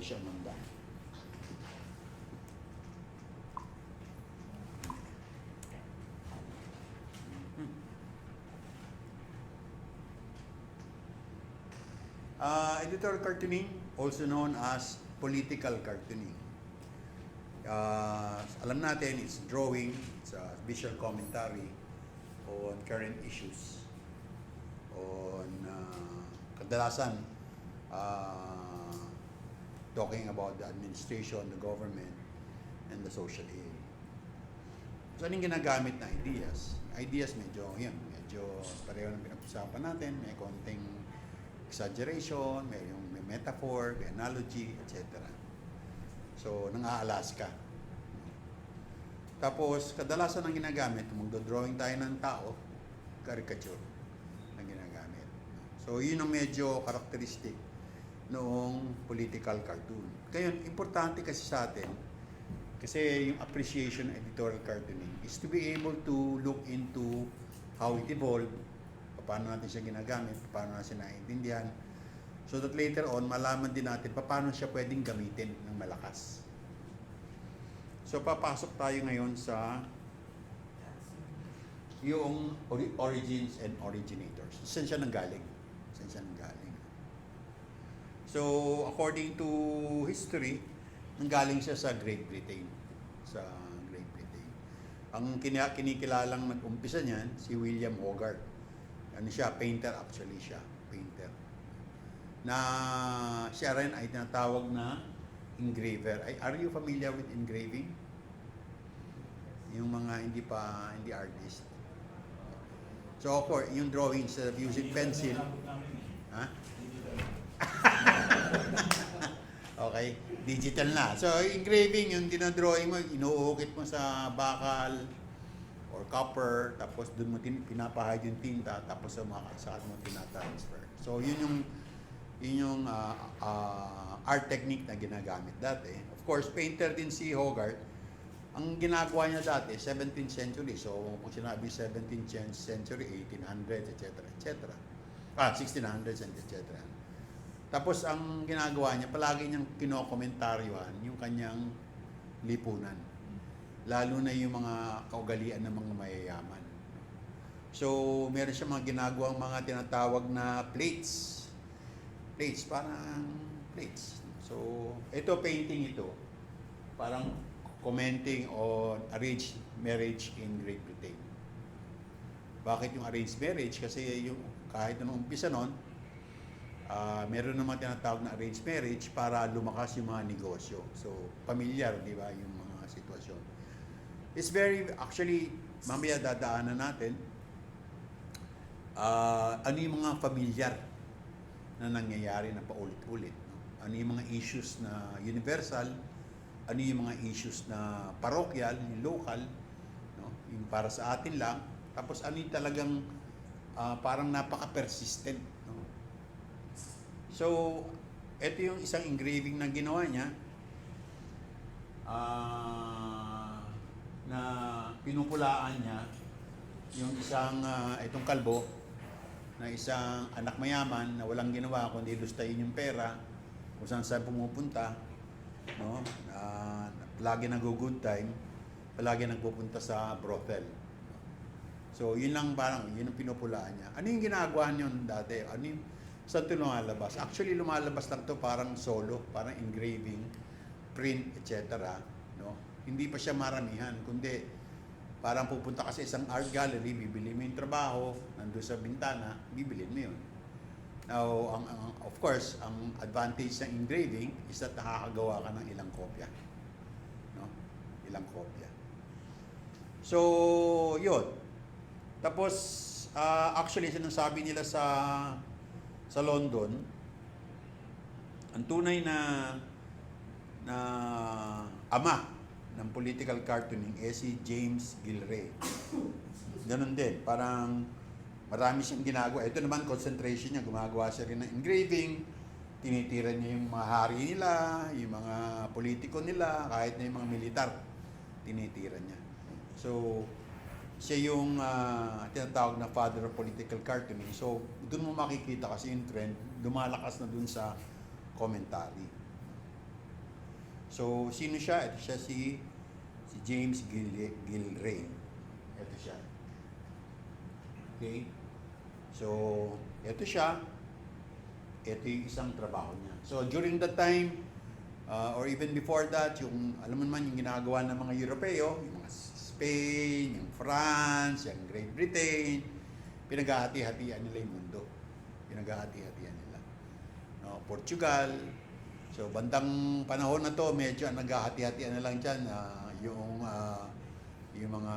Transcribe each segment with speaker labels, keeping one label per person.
Speaker 1: siya manda. Editorial cartooning, also known as political cartooning. Alam natin, it's drawing, it's a visual commentary on current issues, on kadalasan talking about the administration, the government, and the social aid. So, anong ginagamit na ideas? Ideas medyo pareho ng pinag-usapan natin, may konting exaggeration, may metaphor, may analogy, etc. So, nang-aalas ka. Tapos, kadalasan ang ginagamit, magdo-drawing tayo ng tao, caricature ang ginagamit. So, yun ang medyo characteristic noong political cartoon. Kaya, importante kasi sa atin, kasi yung appreciation ng editorial cartooning is to be able to look into how it evolved, paano natin siya ginagamit, paano natin siya naiintindihan, so that later on, malaman din natin paano siya pwedeng gamitin ng malakas. So, papasok tayo ngayon sa yung origins and originators. Saan siya nanggaling? So, according to history, nanggaling siya sa Great Britain. Ang kinikilalang nag-umpisa niyan, si William Hogarth. Ano siya? Painter actually siya. Painter. Na siya rin ay tinatawag na engraver. Are you familiar with engraving? Yung mga hindi artist. So, of course, yung drawing instead of using pencil. Ha? Okay, digital na. So, engraving, yung dinadrawing mo, inuukit mo sa bakal or copper, tapos doon mo pinapahid yung tinta, tapos sa mo tinatransfer. So, yun yung art technique na ginagamit dati. Of course, painter din si Hogarth. Ang ginagawa niya dati, 17th century. So, kung sinabi 17th century, 1800s, etc. 1600s, etc. Tapos, ang ginagawa niya, palagi niyang kinokomentaryuhan yung kanyang lipunan. Lalo na yung mga kaugalian ng mga mayayaman. So, meron siya mga ginagawang mga tinatawag na plates. Parang plates. So, ito, painting ito. Parang commenting on arranged marriage in Great Britain. Bakit yung arranged marriage? Kasi yung, kahit nung umpisa nun, meron naman tinatawag na arranged marriage para lumakas yung mga negosyo. So, familiar, di ba, yung mga sitwasyon. It's very, actually, mamaya dadaanan natin, ano yung mga familiar na nangyayari na paulit-ulit. No? Ano yung mga issues na universal, ano yung mga issues na parochial, yung local, no? Yung para sa atin lang, tapos ano yung talagang parang napaka-persistent. No? So, ito yung isang engraving na ginawa niya na pinupulaan niya yung isang itong kalbo na isang anak mayaman na walang ginawa kundi lustayin yung pera kung saan pumupunta, no? Lagi nag-good time, palagi nagpupunta sa brothel. So, yun lang parang, yun ang pinupulaan niya. Ano yung ginagawa niyo dati? Ano yung, saan ito lumalabas? Actually, lumalabas lang ito parang solo, parang engraving, print, etc. No? Hindi pa siya maramihan, kundi parang pupunta ka sa isang art gallery, bibili mo yung trabaho, nandun sa bintana, bibili mo yun. Now, of course, ang advantage ng engraving is that nakakagawa ka ng ilang kopya. No? Ilang kopya. So, yun. Tapos, actually, sinasabi nila sa London, ang tunay na ama ng political cartooning si James Gilray. Ganun din, parang marami siyang ginagawa. Ito naman, concentration niya, gumagawa siya rin ng engraving, tinitira niya yung mga hari nila, yung mga politiko nila, kahit na yung mga militar, tinitira niya. So, siya yung tinatawag na father of political cartooning. So, doon mo makikita kasi yung trend, lumalakas na doon sa commentary. So, sino siya? Ito siya si James Gilray. Ito siya. Okay? So, ito siya. Ito yung isang trabaho niya. So, during that time, or even before that, yung, alam mo naman, yung ginagawa ng mga Europeo, yung mga Spain, yung France, yung Great Britain, pinaghahati-hatian nila yung mundo. Pinaghahati-hatian nila. No, Portugal. So, bandang panahon na to, medyo naghahati-hatian na lang dyan, yung mga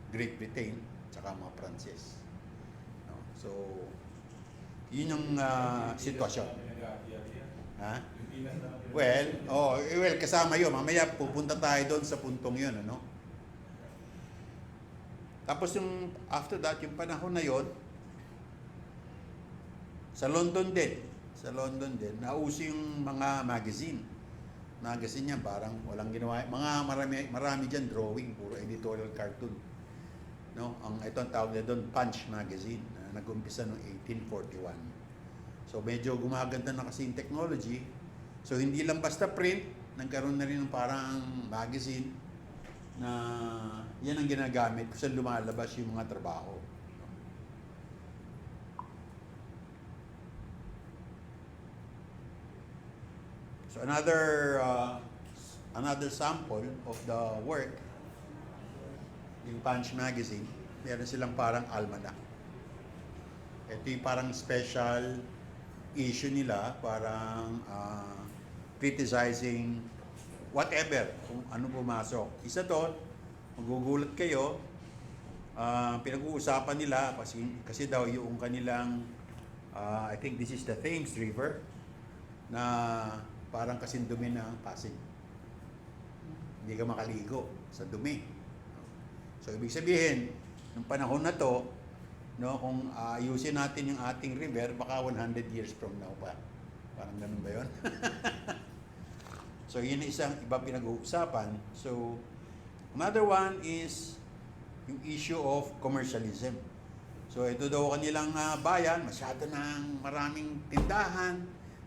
Speaker 1: Great Britain, tsaka mga Pranses. No, so, yun yung sitwasyon. Ha? Well, kasama yun. Mamaya pupunta tayo doon sa puntong yun, ano? Tapos yung after that, yung panahon na yun, sa London din, nauso yung mga magazine. Magazine niya, parang walang ginawa. Marami dyan drawing, puro editorial cartoon. No? Ito ang tawag na doon, Punch Magazine, na nag-umpisa noong 1841. So medyo gumaganda na kasi yung technology. So hindi lang basta print, nagkaroon na rin ng parang magazine na yan ang ginagamit kung saan lumalabas yung mga trabaho. So another sample of the work, yung Punch Magazine, meron silang parang almanac. Ito yung parang special issue nila, parang criticizing whatever, kung ano pumasok. Isa to, magugulat kayo, pinag-uusapan nila, kasi daw yung kanilang, I think this is the Thames River, na parang kasing dumi ng Pasig. Hindi ka makaligo sa dumi. So, ibig sabihin, nung panahon na to, no, kung ayusin natin yung ating river, baka 100 years from now pa. Parang ganun ba yun? So, yun isang iba pinag-uusapan. So, another one is yung issue of commercialism. So, ito daw kanilang bayan, masyado ng maraming tindahan,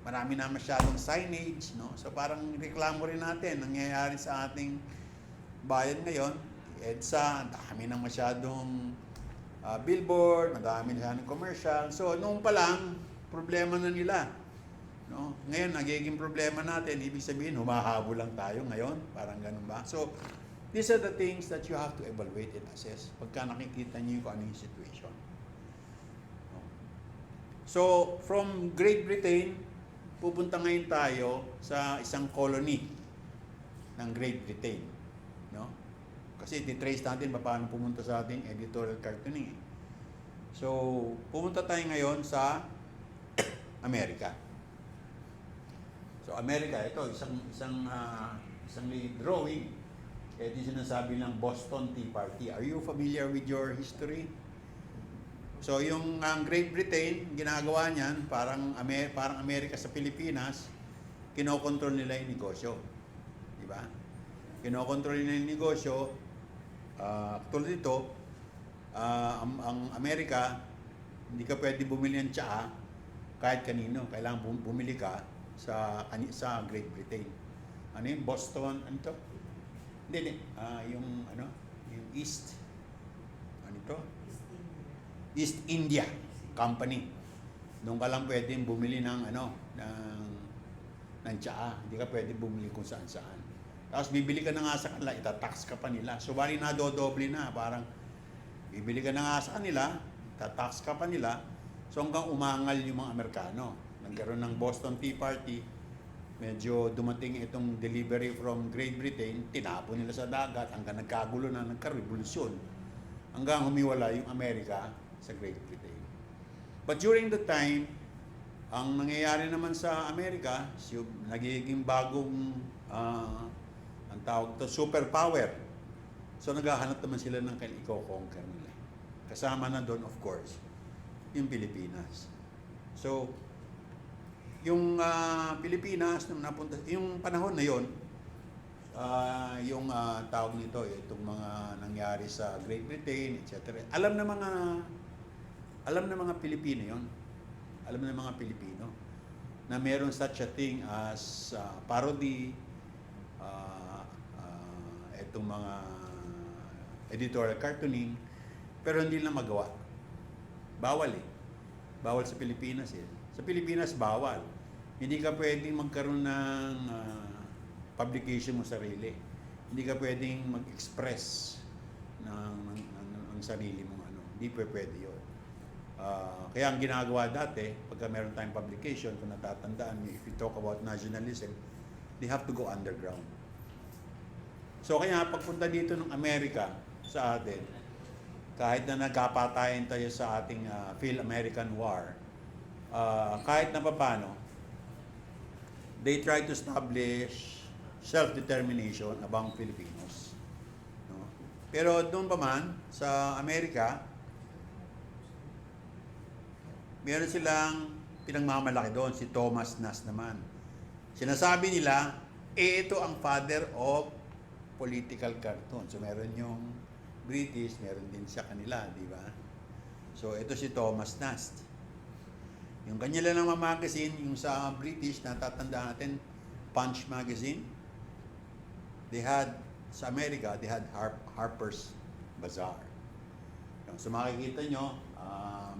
Speaker 1: marami na masyadong signage, no? So, parang reklamo rin natin, nangyayari sa ating bayan ngayon, EDSA, dami ng masyadong billboard, madami na ng commercial. So, noong pa lang, problema na nila. No? Ngayon, nagiging problema natin, ibig sabihin, humahabol lang tayo ngayon. Parang ganun ba? So, these are the things that you have to evaluate and assess pagka nakikita niyo kung ano yung situation. No? So, from Great Britain, pupunta ngayon tayo sa isang colony ng Great Britain. No? Kasi titrace natin paano pumunta sa ating editorial cartooning. So, pumunta tayo ngayon sa Amerika. So, Amerika, ito, isang drawing. Ito yung sinasabi ng Boston Tea Party. Are you familiar with your history? So, yung Great Britain, ginagawa niyan, parang Amerika sa Pilipinas, kinokontrol nila yung negosyo. Di ba? Kinokontrol nila yung negosyo. Tulad dito, ang Amerika, hindi ka pwede bumili ng tsaa kahit kanino. Kailangan bumili ka sa Great Britain. Ano yung Boston, ano ito? Hindi. Yung East, ano ito? East India Company. Doon ka lang pwedeng bumili ng tsaa. Hindi ka pwedeng bumili kung saan-saan. Tapos bibili ka na nga sa kanila, itatax ka pa nila. So bali na dodoble na, parang bibili ka na nga sa kanila, itatax ka pa nila. So hanggang umangal yung mga Amerikano. Nagkaroon ng Boston Tea Party, medyo dumating itong delivery from Great Britain, tinapon nila sa dagat, hanggang nagkagulo na, nagka-revolusyon. Hanggang humiwala yung Amerika sa Great Britain. But during the time, ang nangyayari naman sa Amerika, nagiging bagong, ang tawag to, superpower. So naghahanap naman sila ng i-conquer nila. Kasama na doon, of course, yung Pilipinas. So, yung Pilipinas, nung napunta, yung panahon na yon, yung tawag nito, itong mga nangyari sa Great Britain, etc. Alam ng mga Pilipino yon. Alam ng mga Pilipino na meron such a thing as parody, itong mga editorial cartooning, pero hindi na magawa. Bawal eh. Bawal sa Pilipinas eh. Sa Pilipinas, bawal. Hindi ka pwedeng magkaroon ng publication mo sarili. Hindi ka pwedeng mag-express ng sarili mong ano. Hindi pwede yun. Kaya ang ginagawa dati, pagka meron tayong publication, kung natatandaan, if you talk about nationalism, they have to go underground. So kaya pagpunta dito ng Amerika sa atin, kahit na nagkapatayan tayo sa ating Phil-American War, kahit na papano, they try to establish self-determination among Filipinos. No? Pero doon pa man, sa Amerika, meron silang pinagmamalaki doon, si Thomas Nast naman. Sinasabi nila, ito ang father of political cartoon. So meron yung British, meron din sa kanila, di ba? So ito si Thomas Nast. Yung kanya lang ng magazine, yung sa British, natatandaan natin, Punch magazine. They had, sa Amerika, they had Harper's Bazaar. So makikita nyo,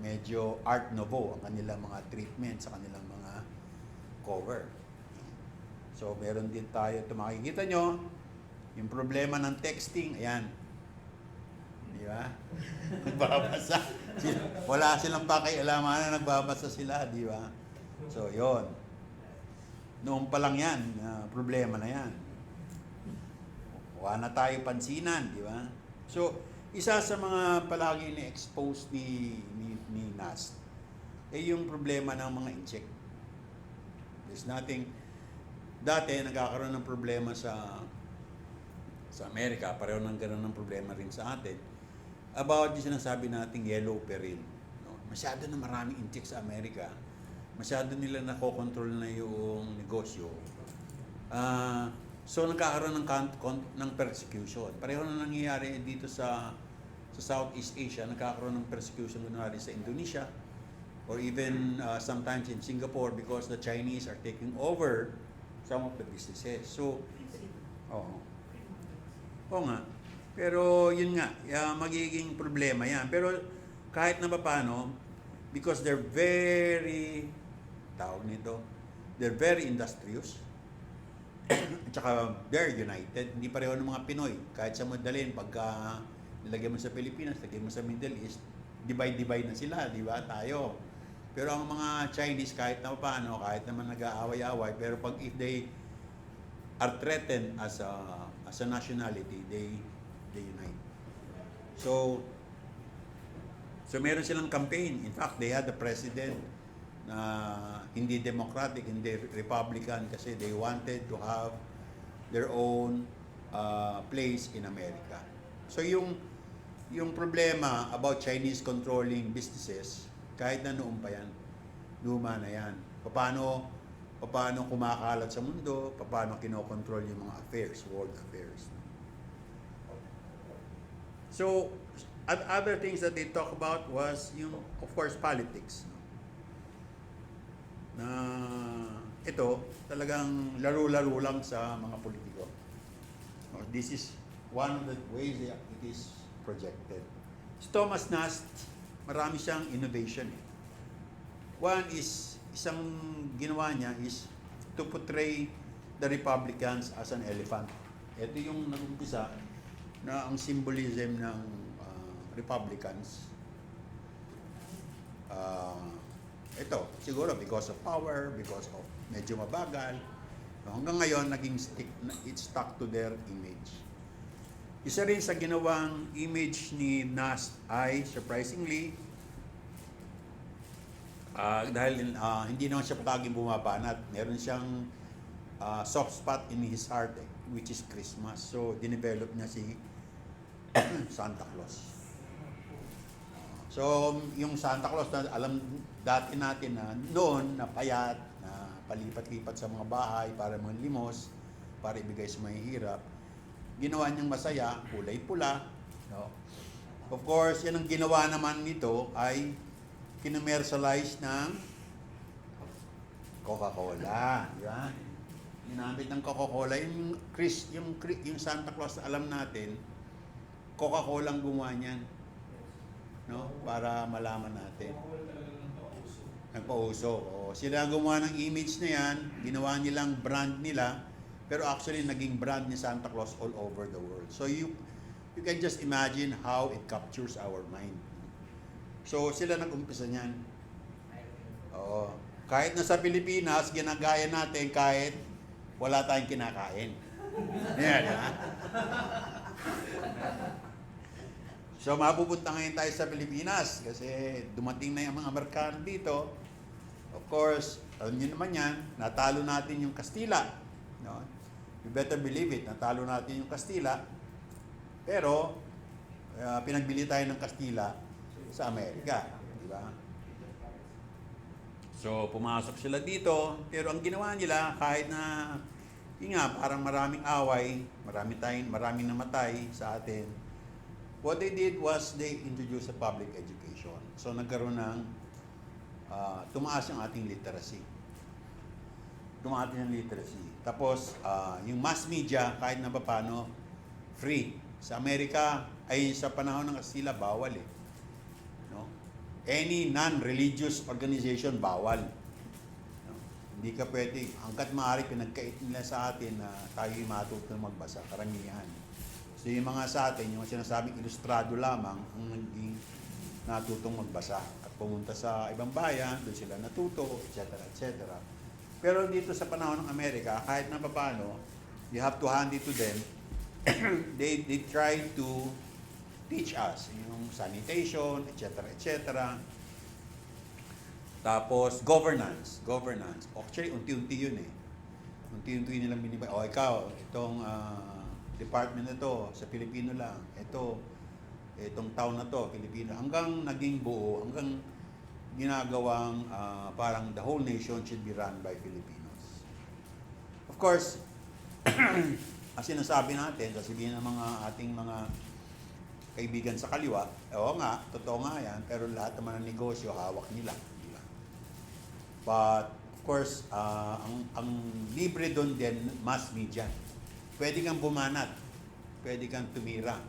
Speaker 1: medyo Art Nouveau ang kanilang mga treatment sa kanilang mga cover. So meron din tayo, ito makikita nyo, yung problema ng texting, ayan. Di ba? Nagbabasa. Wala silang pakialaman na nagbabasa sila, di ba? So, yon. Noon pa lang yan, problema na yan. Wala na tayo pansinan, di ba? So, isa sa mga palagi ni-expose ni Nast, yung problema ng mga incheck. There's nothing, dati nagkakaroon ng problema sa Amerika, pareho nang gano'n ng problema rin sa atin, about yung sinasabi nating yellow peril. No? Masyado na maraming incheck sa Amerika, masyado nila nakokontrol na yung negosyo. So nagkakaroon ng persecution. Pareho na nangyayari dito sa Southeast Asia, nagkakaroon ng persecution kunwari sa Indonesia, or even sometimes in Singapore, because the Chinese are taking over some of the businesses. So, Oo nga. Pero yun nga, magiging problema yan. Pero kahit na paano, because they're very, they're very industrious, at saka they're united, hindi pareho ng mga Pinoy. Kahit sa madalin, pagka nilagay mo sa Pilipinas, lagay mo sa Middle East, divide na sila, di ba? Tayo. Pero ang mga Chinese, kahit na paano, kahit naman nag-aaway-away, pero pag if they are threatened as a nationality, they unite. So meron silang campaign. In fact, they had a president na hindi Democratic, hindi Republican, kasi they wanted to have their own place in America. So yung problema about Chinese controlling businesses, kahit na noon pa yan, luma na yan. Paano kumakalat sa mundo, paano kinokontrol yung mga affairs, world affairs. So, other things that they talk about was yung, of course, politics. Na ito, talagang laro-laro lang sa mga politiko. This is one of the ways it is projected. Si Thomas Nast, marami siyang innovation. One is, isang ginawa niya is to portray the Republicans as an elephant. Ito yung nag-umpisa na ang symbolism ng Republicans. Ito, siguro because of power, because of medyo mabagal. Hanggang ngayon, it stuck to their image. Isa rin sa ginawang image ni Nast ay, surprisingly, dahil hindi naman siya palaging bumabanat, meron siyang soft spot in his heart, which is Christmas. So, dinevelop niya si Santa Claus. So, yung Santa Claus na alam dati natin na noon, na payat, na palipat-lipat sa mga bahay para manlimos, para ibigay sa mahihirap, ginawa niyang masaya, kulay pula. No? Of course, yan ang ginawa naman nito ay kinomercialize ng Coca-Cola. Di ba? Ginamit ng Coca-Cola. Yung Santa Claus na alam natin, Coca-Cola ang gumawa niyan. No? Para malaman natin. Nagpauso. Sila gumawa ng image na yan, ginawa nilang brand nila, pero actually naging brand ni Santa Claus all over the world. So you can just imagine how it captures our mind. So sila nag-umpisa niyan. Kahit nasa Pilipinas, ginagaya natin kahit wala tayong kinakain. Yan, ha? So mapupunta ngayon tayo sa Pilipinas kasi dumating na yung mga Amerikano dito. Of course, alam niyo naman yan, natalo natin yung Kastila. No? You better believe it, natalo natin yung Kastila. Pero, pinagbili tayo ng Kastila sa Amerika. Di ba? So, pumasok sila dito. Pero ang ginawa nila, kahit na, yun nga, parang maraming away, maraming namatay sa atin. What they did was they introduced a public education. So, nagkaroon ng tumaas yung ating literacy. Tumaas yung literacy. Tapos, yung mass media, kahit na paano, free. Sa Amerika, ay sa panahon ng Kastila, bawal eh. No? Any non-religious organization, bawal. No? Hindi ka pwede. Hanggat maaari, pinagkait nila sa atin na tayo'y matutong magbasa, karamihan. So yung mga sa atin, yung sinasabing ilustrado lamang, ang naging natutong magbasa. At pumunta sa ibang bayan, doon sila natuto, etc. etc. Pero dito sa panahon ng Amerika, kahit na paano, you have to hand it to them. they try to teach us yung sanitation, etc. etc. Tapos governance. Actually, unti-unti yun eh. Unti-unti nilang binibay. Ikaw, itong department na to, sa Pilipino lang. Itong town na to, Pilipino. Hanggang naging buo, hanggang ginagawang parang the whole nation should be run by Filipinos. Of course, ang sinasabi natin, sasabihin ng ating mga kaibigan sa kaliwa, oo nga, totoo nga yan, pero lahat naman ng negosyo, hawak nila. Diba? But, of course, ang libre doon din, mass media. Pwede kang bumanat, pwede kang tumira.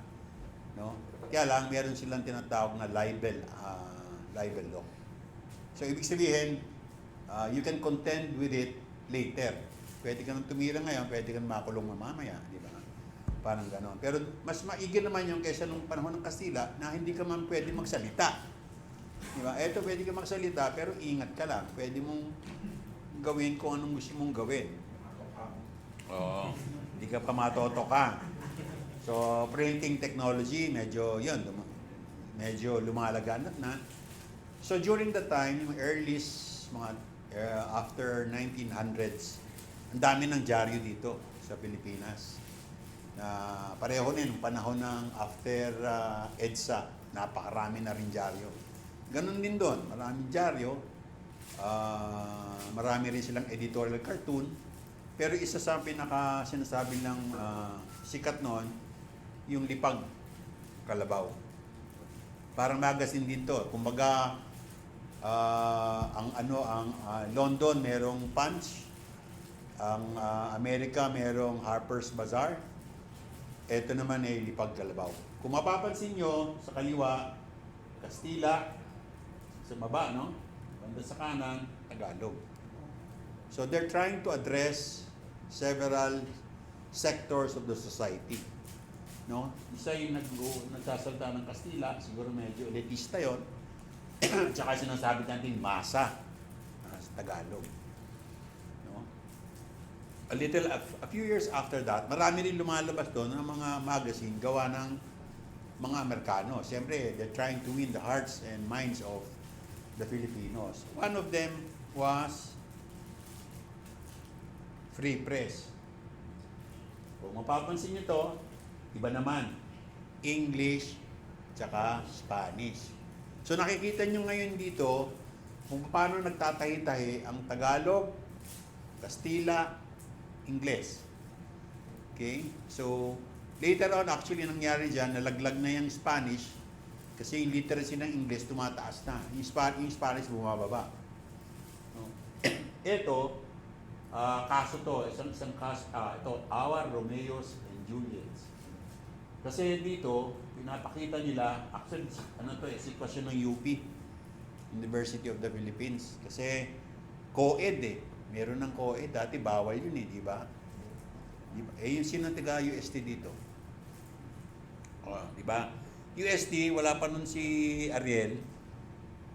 Speaker 1: No? Kaya lang, meron silang tinatawag na libel law. So, ibig sabihin, you can contend with it later. Pwede kang tumira ngayon, pwede kang makulong mamaya, di ba? Parang gano'n. Pero mas maigi naman yung kaysa nung panahon ng Kastila na hindi ka man pwede magsalita. Di ba? Eto, pwede ka magsalita, pero ingat ka lang. Pwede mong gawin kung anong gusto mong gawin. Oo. Hindi ka pa matotoka. So, printing technology, medyo lumalaganap na. So, during the time, yung earliest, after 1900s, ang dami ng dyaryo dito sa Pilipinas. Na pareho din, panahon ng after EDSA, napakarami na rin dyaryo. Ganun din doon, maraming dyaryo. Marami rin silang editorial cartoon. Pero isa sa sinasabi ng sikat noon, yung Lipag Kalabaw. Parang magazine din to. Kumbaga, ang London merong Punch, ang Amerika merong Harper's Bazaar. Ito naman ay Lipag Kalabaw. Kung mapapansin nyo, sa kaliwa, Kastila, sa baba, no? Banda sa kanan, Tagalog. So they're trying to address several sectors of the society. No? Isa yung nagsasalta ng Kastila, siguro medyo elitista yon. Tsaka sinasabi natin masa sa Tagalog. No? A few years after that, marami rin lumalabas doon ng mga magazine gawa ng mga Amerikano. Siyempre, they're trying to win the hearts and minds of the Filipinos. One of them was Free Press. Kung mapapansin nyo to, iba naman. English, tsaka Spanish. So nakikita nyo ngayon dito kung paano nagtatahi-tahi ang Tagalog, Kastila, Ingles. Okay? So, later on, actually, nangyari dyan, nalaglag na yung Spanish kasi yung literacy ng English tumataas na. Yung Spanish bumababa. No? Ito, Kaso to, isang kaso, ito, Our Romeos and Juliets. Kasi dito, pinapakita nila, actually, ano to sitwasyon ng UP, University of the Philippines. Kasi, co-ed meron ng co-ed, dati bawal yun di ba? Yung sino taga UST dito? Di ba? UST, wala pa nun si Ariel.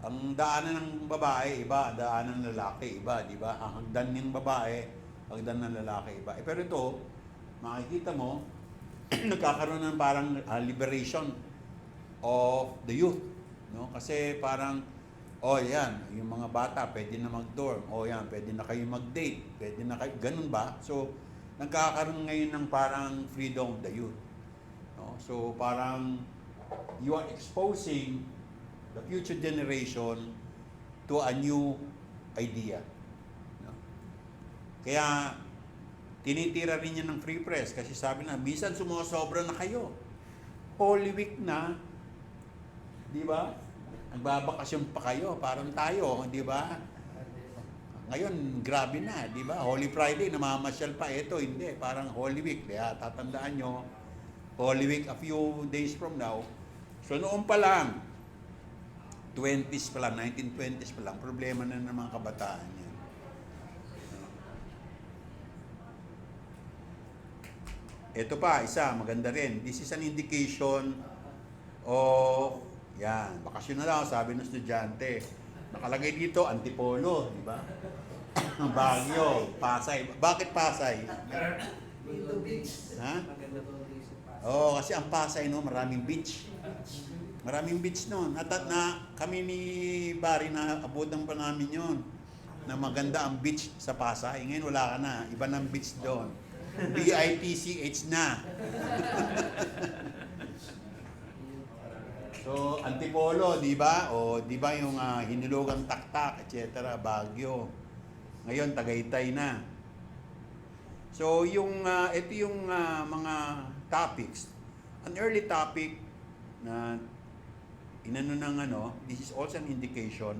Speaker 1: Ang daanan ng babae, iba. Daanan ng lalaki, iba. Di ba? Ang hagdan ng babae, hagdan ng lalaki, iba. Pero ito, makikita mo, nagkakaroon ng parang liberation of the youth. No? Kasi parang, yan, yung mga bata, pwede na mag-dorm. Yan, pwede na kayo mag-date. Pwede na kayo, ganun ba? So, nagkakaroon ngayon ng parang freedom of the youth. No? So, parang, you are exposing the future generation to a new idea. No? Kaya, tinitira rin yan ng free press kasi sabi na, minsan sumusobra na kayo. Holy Week na, di ba? Nagbabakasyon pa kayo, parang tayo, di ba? Ngayon, grabe na, di ba? Holy Friday, namamasyal pa. Ito, hindi. Parang Holy Week. Kaya tatandaan nyo, Holy Week a few days from now. So, noon pa lang, 20s pa lang, 1920s pa lang, problema na ng mga kabataan yan. Ito pa, isa, maganda rin. This is an indication of, yan, bakasyon na lang, sabi ng estudyante. Nakalagay dito, Antipolo, di ba? Baguio, Pasay. Bakit Pasay?
Speaker 2: Dito beach.
Speaker 1: Ha?
Speaker 2: Maganda to sa Pasay.
Speaker 1: Kasi ang Pasay, no, maraming beach. Maraming beach noon. Na kami ni Barry na abutan pa namin yon na maganda ang beach sa Pasay. Ngayon wala ka na. Iba ng beach doon. BITCH na. So, Antipolo, di ba? O, di ba yung Hinilugang Taktak, etc. Baguio. Ngayon, Tagaytay na. So, ito yung mga topics. An early topic na inano ng this is also an indication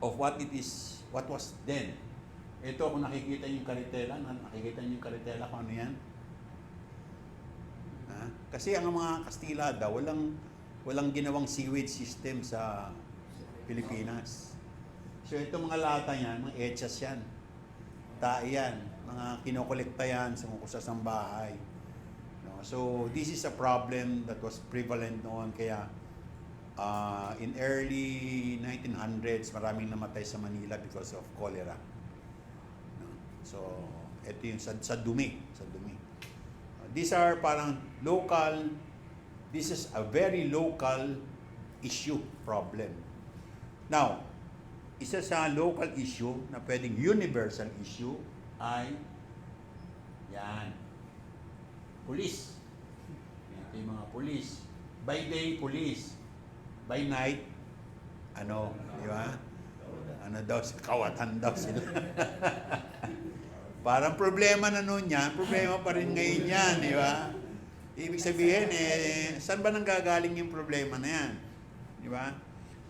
Speaker 1: of what was then. Ito, kung nakikita yung karitela, kung ano yan? Kasi ang mga Kastila daw, walang ginawang sewage system sa Pilipinas. So, ito mga lata yan, mga echas yan, tae yan, mga kinokolekta yan sa kusasang bahay. So, this is a problem that was prevalent noon. Kaya, in early 1900s, maraming namatay sa Manila because of cholera. So, ito yung sa dumi. These are parang local, this is a very local issue, problem. Now, isa sa local issue na pwedeng universal issue ay yan. Police. Ito yung mga police. By day, police. By night, di ba? Kawatan daw sila. Parang problema na noon yan, problema pa rin ngayon yan, di ba? Ibig sabihin, saan ba nanggagaling yung problema na yan? Di ba?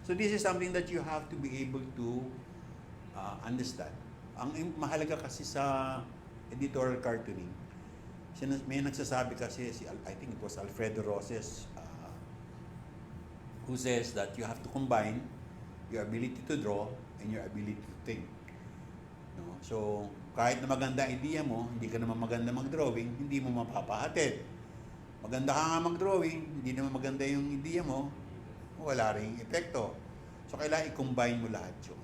Speaker 1: So this is something that you have to be able to understand. Ang mahalaga kasi sa editorial cartooning, may nagsasabi kasi, I think it was Alfredo Roses, who says that you have to combine your ability to draw and your ability to think. No? So, kahit na maganda idea mo, hindi ka naman maganda mag-drawing, hindi mo mapapahatid. Maganda ka nga mag-drawing, hindi naman maganda yung idea mo, wala ring epekto. So, kailangan i-combine mo lahat yun.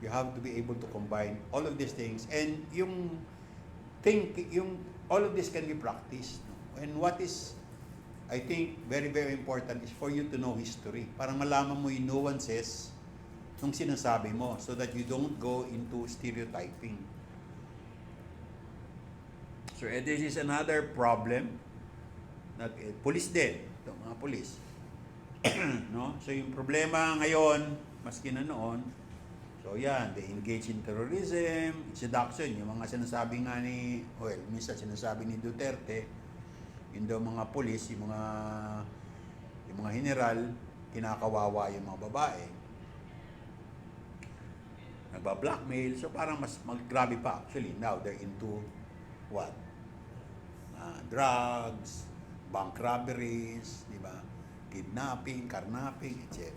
Speaker 1: You have to be able to combine all of these things. And all of this can be practiced. No? And what is, I think, very, very important is for you to know history. Para malaman mo yung nuances nung sinasabi mo so that you don't go into stereotyping. So, this is another problem. Police din. Ito, mga police. No? So, yung problema ngayon, maski na noon, so yan, they engage in terrorism, seduction, yung mga sinasabi nga minsan sinasabi ni Duterte, yun daw mga polis, yung mga general, kinakawawa yung mga babae. Nagba-blackmail. So parang mas maggrabe pa. Actually, now they're into what? Drugs, bank robberies, di ba? Kidnapping, carnapping, etc.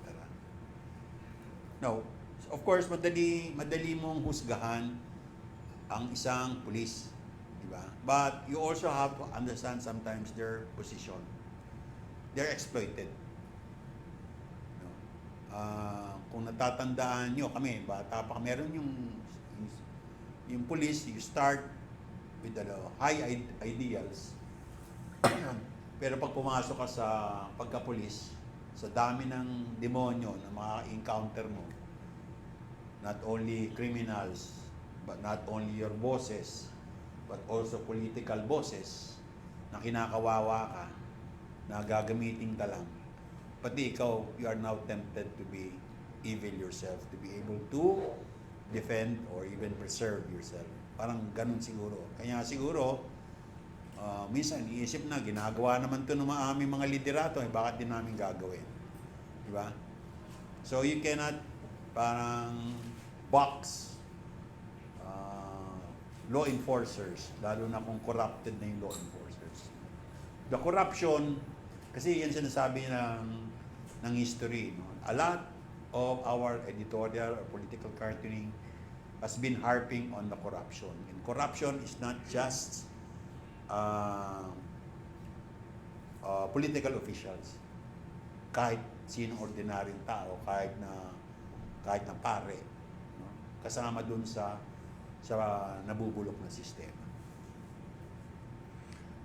Speaker 1: Now, of course, madali mong husgahan ang isang pulis, di ba? But you also have to understand sometimes their position. They're exploited. No? Kung natatandaan nyo, kami, bata pa, meron yung police, you start with the high ideals. Pero pag pumasok ka sa pagka-pulis, sa dami ng demonyo na maka-encounter mo, not only criminals, but not only your bosses, but also political bosses na kinakawawa ka, na gagamitin ka lang. Pati ikaw, you are now tempted to be evil yourself, to be able to defend or even preserve yourself. Parang ganun siguro. Kaya siguro, minsan iisip na, ginagawa naman ito ng aming mga liderato, bakit din namin gagawin? Di ba? So you cannot parang box law enforcers, lalo na kung corrupted na yung law enforcers. The corruption, kasi yan sinasabi ng history, no? A lot of our editorial or political cartooning has been harping on the corruption. And corruption is not just political officials. Kahit sinong ordinaryong tao, kahit na pare, no? Kasama dun sa nabubulok na sistema.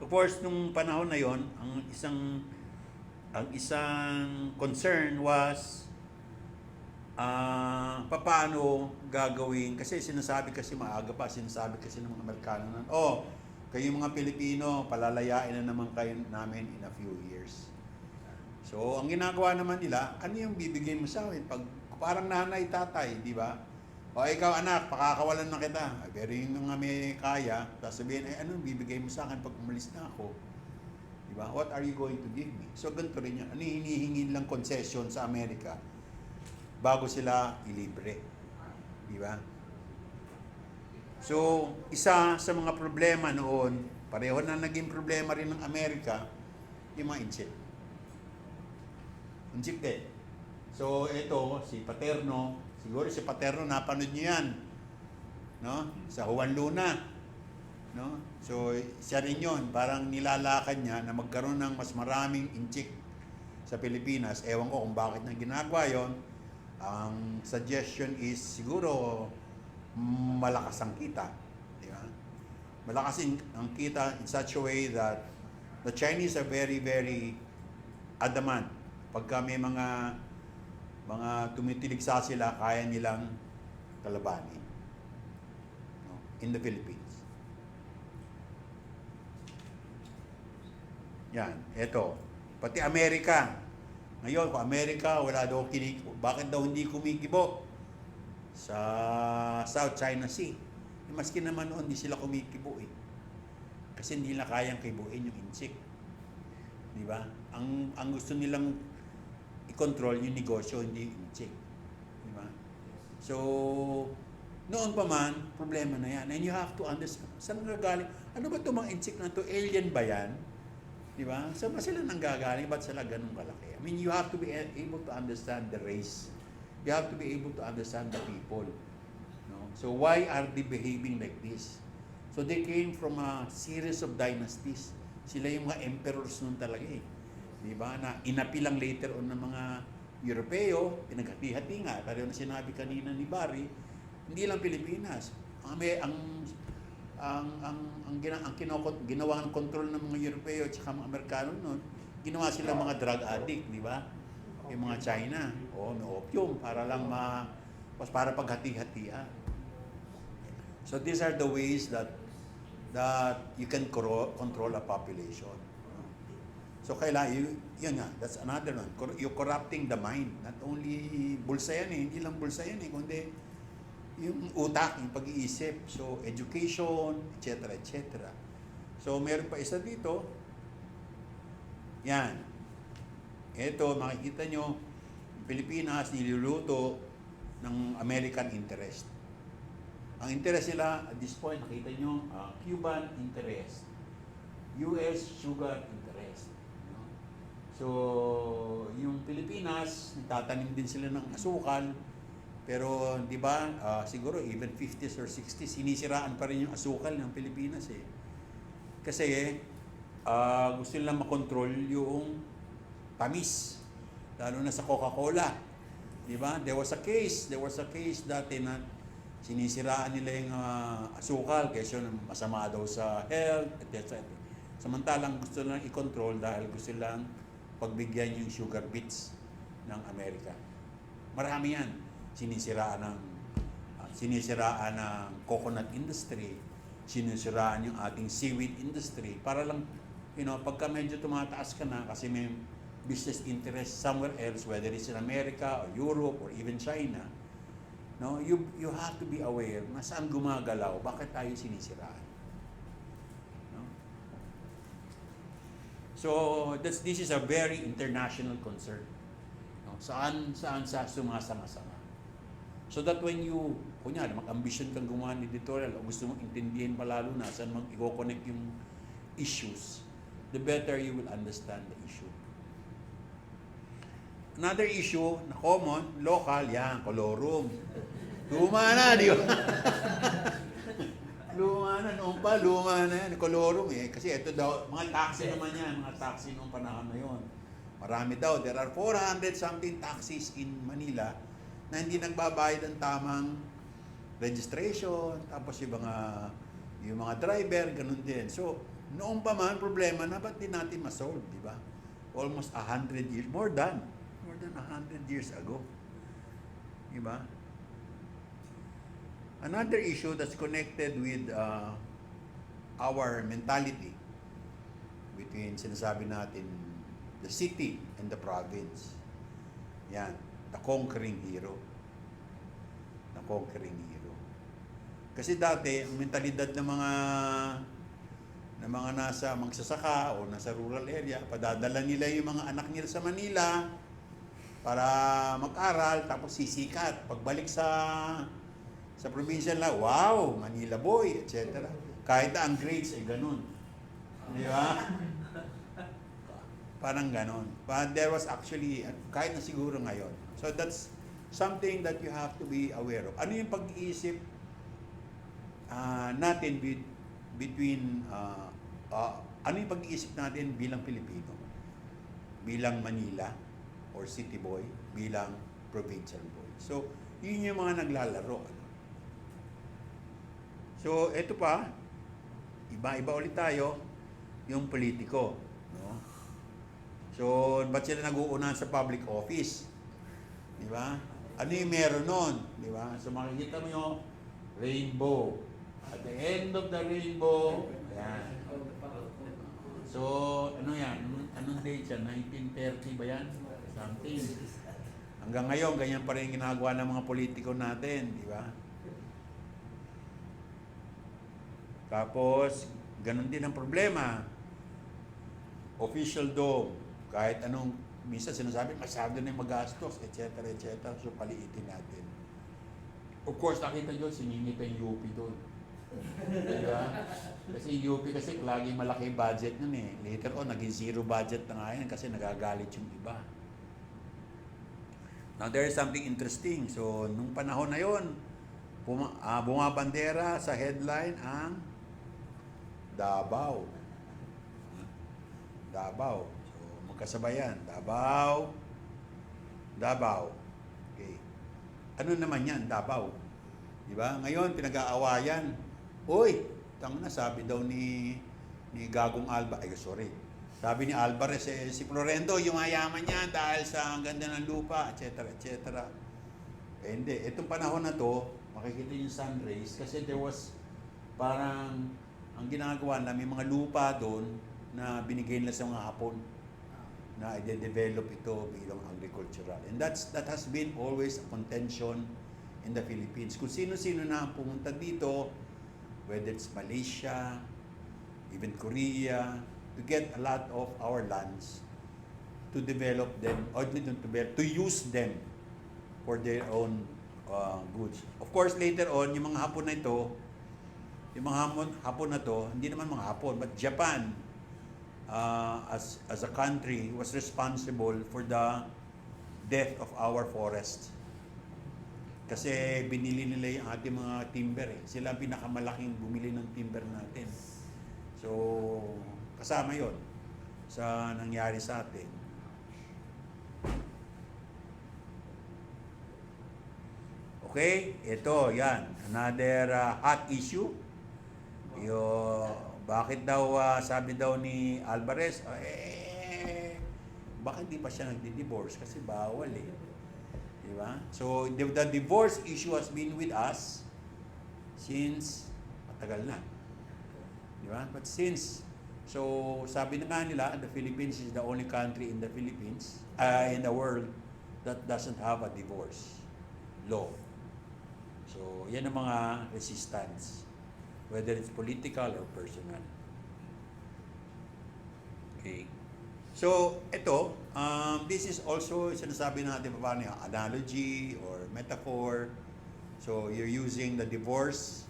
Speaker 1: Of course, nung panahon na yon, ang isang concern was paano gagawin, kasi sinasabi kasi maaga pa, sinasabi kasi ng mga Amerikano na, kayo mga Pilipino, palalayain na naman kayo namin in a few years. So, ang ginagawa naman nila, ano yung bibigay mo sa akin? Pag parang nanay, tatay, di ba? O ikaw anak, pakakawalan na kita. Pero yung mga may kaya, sasabihin, ano yung bibigay mo sa akin pag umalis na ako? Di ba? What are you going to give me? So, ganito rin yan. Ano yung hinihingi lang concession sa Amerika bago sila ilibre? Di ba? So, isa sa mga problema noon, pareho na naging problema rin ng Amerika, yung mga insect. Insect din. So, ito, si Paterno, siguro si Paterno, napanood niyo yan, no? Sa Juan Luna, no? So, siya rin yun, parang nilalakad niya na magkaroon ng mas maraming insect sa Pilipinas. Ewan ko kung bakit na ginagawa yon. Ang suggestion is siguro malakas ang kita, di ba? Malakas ang kita in such a way that the Chinese are very, very adamant. Pagka may mga tumitiligsa sila, kaya nilang kalabanin, no? In the Philippines. Yan, eto. Pati Amerika. Ngayon, kung Amerika, wala daw bakit daw hindi kumikibo sa South China Sea? Maski naman noon, hindi sila kumikibo eh. Kasi hindi nila kayang kibuin yung insect. Di ba? Ang gusto nilang i-control yung negosyo, hindi yung insect. Di ba? So, noon pa man, problema na yan. And you have to understand, saan nagagaling? Ano ba itong mga insect na ito? Alien ba yan? Di ba? Saan ba sila nanggagaling? Ba't sila ganun kalaki? I mean, you have to be able to understand the race. You have to be able to understand the people. No? So why are they behaving like this? So they came from a series of dynasties. Sila yung mga emperors nun talaga eh. Di ba? Na inapilang later on ng mga Europeo, pinaghati-hati nga. Pero na sinabi kanina ni Barry, hindi lang Pilipinas. Ginawang control ng mga Europeo at saka mga Amerikano nun, ginawa sila mga drug addict, di ba? Yung mga China, may opium para lang para paghati-hatian. So these are the ways that you can control a population. So kailangan, yun nga, that's another one. You're corrupting the mind. Not only bulsa yan eh, hindi lang bulsa yan eh, kundi yung utak, yung pag-iisip. So education, etc. etc. So meron pa isa dito. Yan. Ito, makikita nyo, Pilipinas niluluto ng American interest. Ang interest nila at this point, nakita nyo, Cuban interest, US sugar interest. No? So, yung Pilipinas, tatanim din sila ng asukal, pero di ba, siguro even 50s or 60s, sinisiraan pa rin yung asukal ng Pilipinas eh. Kasi gusto nilang makontrol yung tamis, lalo na sa Coca-Cola. Di ba? There was a case dati na sinisiraan nila yung asukal kasi masama daw sa health, etc. Samantalang gusto lang i-control dahil gusto lang pagbigyan yung sugar beets ng Amerika. Marami yan. Sinisiraan ng coconut industry, sinisiraan yung ating seaweed industry para lang, pagka medyo tumataas ka na kasi may business interest somewhere else, whether it's in America or Europe or even China, no, you have to be aware na saan gumagalaw, bakit tayo sinisiraan. No? So this is a very international concern. No? Saan sa sumasama-sama. So that when you, kunyari, mag-ambition kang gumawa ng editorial o gusto mong intindihin palalo na saan mag-i-connect yung issues, the better you will understand the issue. Another issue na common, local, yan, colorum. Luma na, di ba? Luma na, noon pa, luma na yan, colorum eh. Kasi ito daw, mga taxi naman yan, mga taxi noong panahon na yon. Marami daw, there are 400 something taxis in Manila na hindi nagbabayad ng tamang registration, tapos yung mga driver, ganun din. So, noon pa man, problema na, ba't di natin masolve, di ba? Almost 100 years, more than 100 years ago. Di ba? Another issue that's connected with our mentality between, sinasabi natin, the city and the province. Yan. The conquering hero. The conquering hero. Kasi dati, ang mentalidad ng mga nasa magsasaka o nasa rural area, padadala nila yung mga anak nila sa Manila para mag-aral, tapos sisikat. Pagbalik sa probinsya nila, wow, Manila boy, etc. Kahit ang grades ay ganun. Di ba? Parang ganun. But there was actually, kahit na siguro ngayon. So that's something that you have to be aware of. Ano yung pag-iisip natin between, ano yung pag-iisip natin bilang Pilipino? Bilang Manila or city boy, bilang provincial boy. So, yun yung mga naglalaro. So, eto pa, iba-iba ulit tayo, yung politiko. No? So, ba't sila nag-uunahan sa public office? Di ba? Ano yung meron nun? Di ba? So, makikita mo yung rainbow. At the end of the rainbow, ayan. So, ano yan? Anong date yan? 1930 ba yan? Something. Hanggang ngayon, ganyan pa rin ginagawa ng mga politiko natin, di ba? Tapos, ganun din ang problema. Official dome, kahit anong, minsan sinasabi, masyado na yung magastos, etc., etc., so paliitin natin. Of course, nakita nyo, siningit ang UP doon. Diba? Kasi UP kasi laging malaki budget nun eh. Later on, naging zero budget na nga yan kasi nagagalit yung iba. Now, there is something interesting. So, nung panahon na yon, bumabandera sa headline ang Davao. Davao. So, magkasabayan. Davao. Davao. Okay. Ano naman yan? Davao. Diba? Ngayon, pinag-aawayan. Uy, tama na, sabi daw ni Gagong Alba. Ay, sorry. Sabi ni Alvarez, si Florendo, yung mayaman niya dahil sa ang ganda ng lupa, etc., etc. Eh, hindi. Itong panahon na to, makikita yung sun rays kasi there was parang ang ginagawa na may mga lupa doon na binigay nila sa mga Hapon na i-develop ito bilang agricultural. And that has been always a contention in the Philippines. Kung sino-sino na ang pumunta dito, whether it's Malaysia, even Korea, to get a lot of our lands to develop them or to use them for their own goods. Of course, later on, yung mga Hapon na ito, yung mga Hapon na to, hindi naman mga Hapon, but Japan, as a country, was responsible for the death of our forest. Kasi binili nila yung ating mga timber eh. Sila ang pinakamalaking bumili ng timber natin. So, kasama yon sa nangyari sa atin. Okay, ito, yan. Another hot issue. Bakit daw, sabi daw ni Alvarez, bakit di pa siya nagdi-divorce? Kasi bawal eh. Diba? So, the divorce issue has been with us since matagal na. Diba? But since, so sabi na nga nila, the Philippines is the only country in the Philippines, in the world, that doesn't have a divorce law. So, yan ang mga resistance, whether it's political or personal. Okay. So, ito, this is also, sinasabi natin pa paano yung analogy or metaphor. So, you're using the divorce,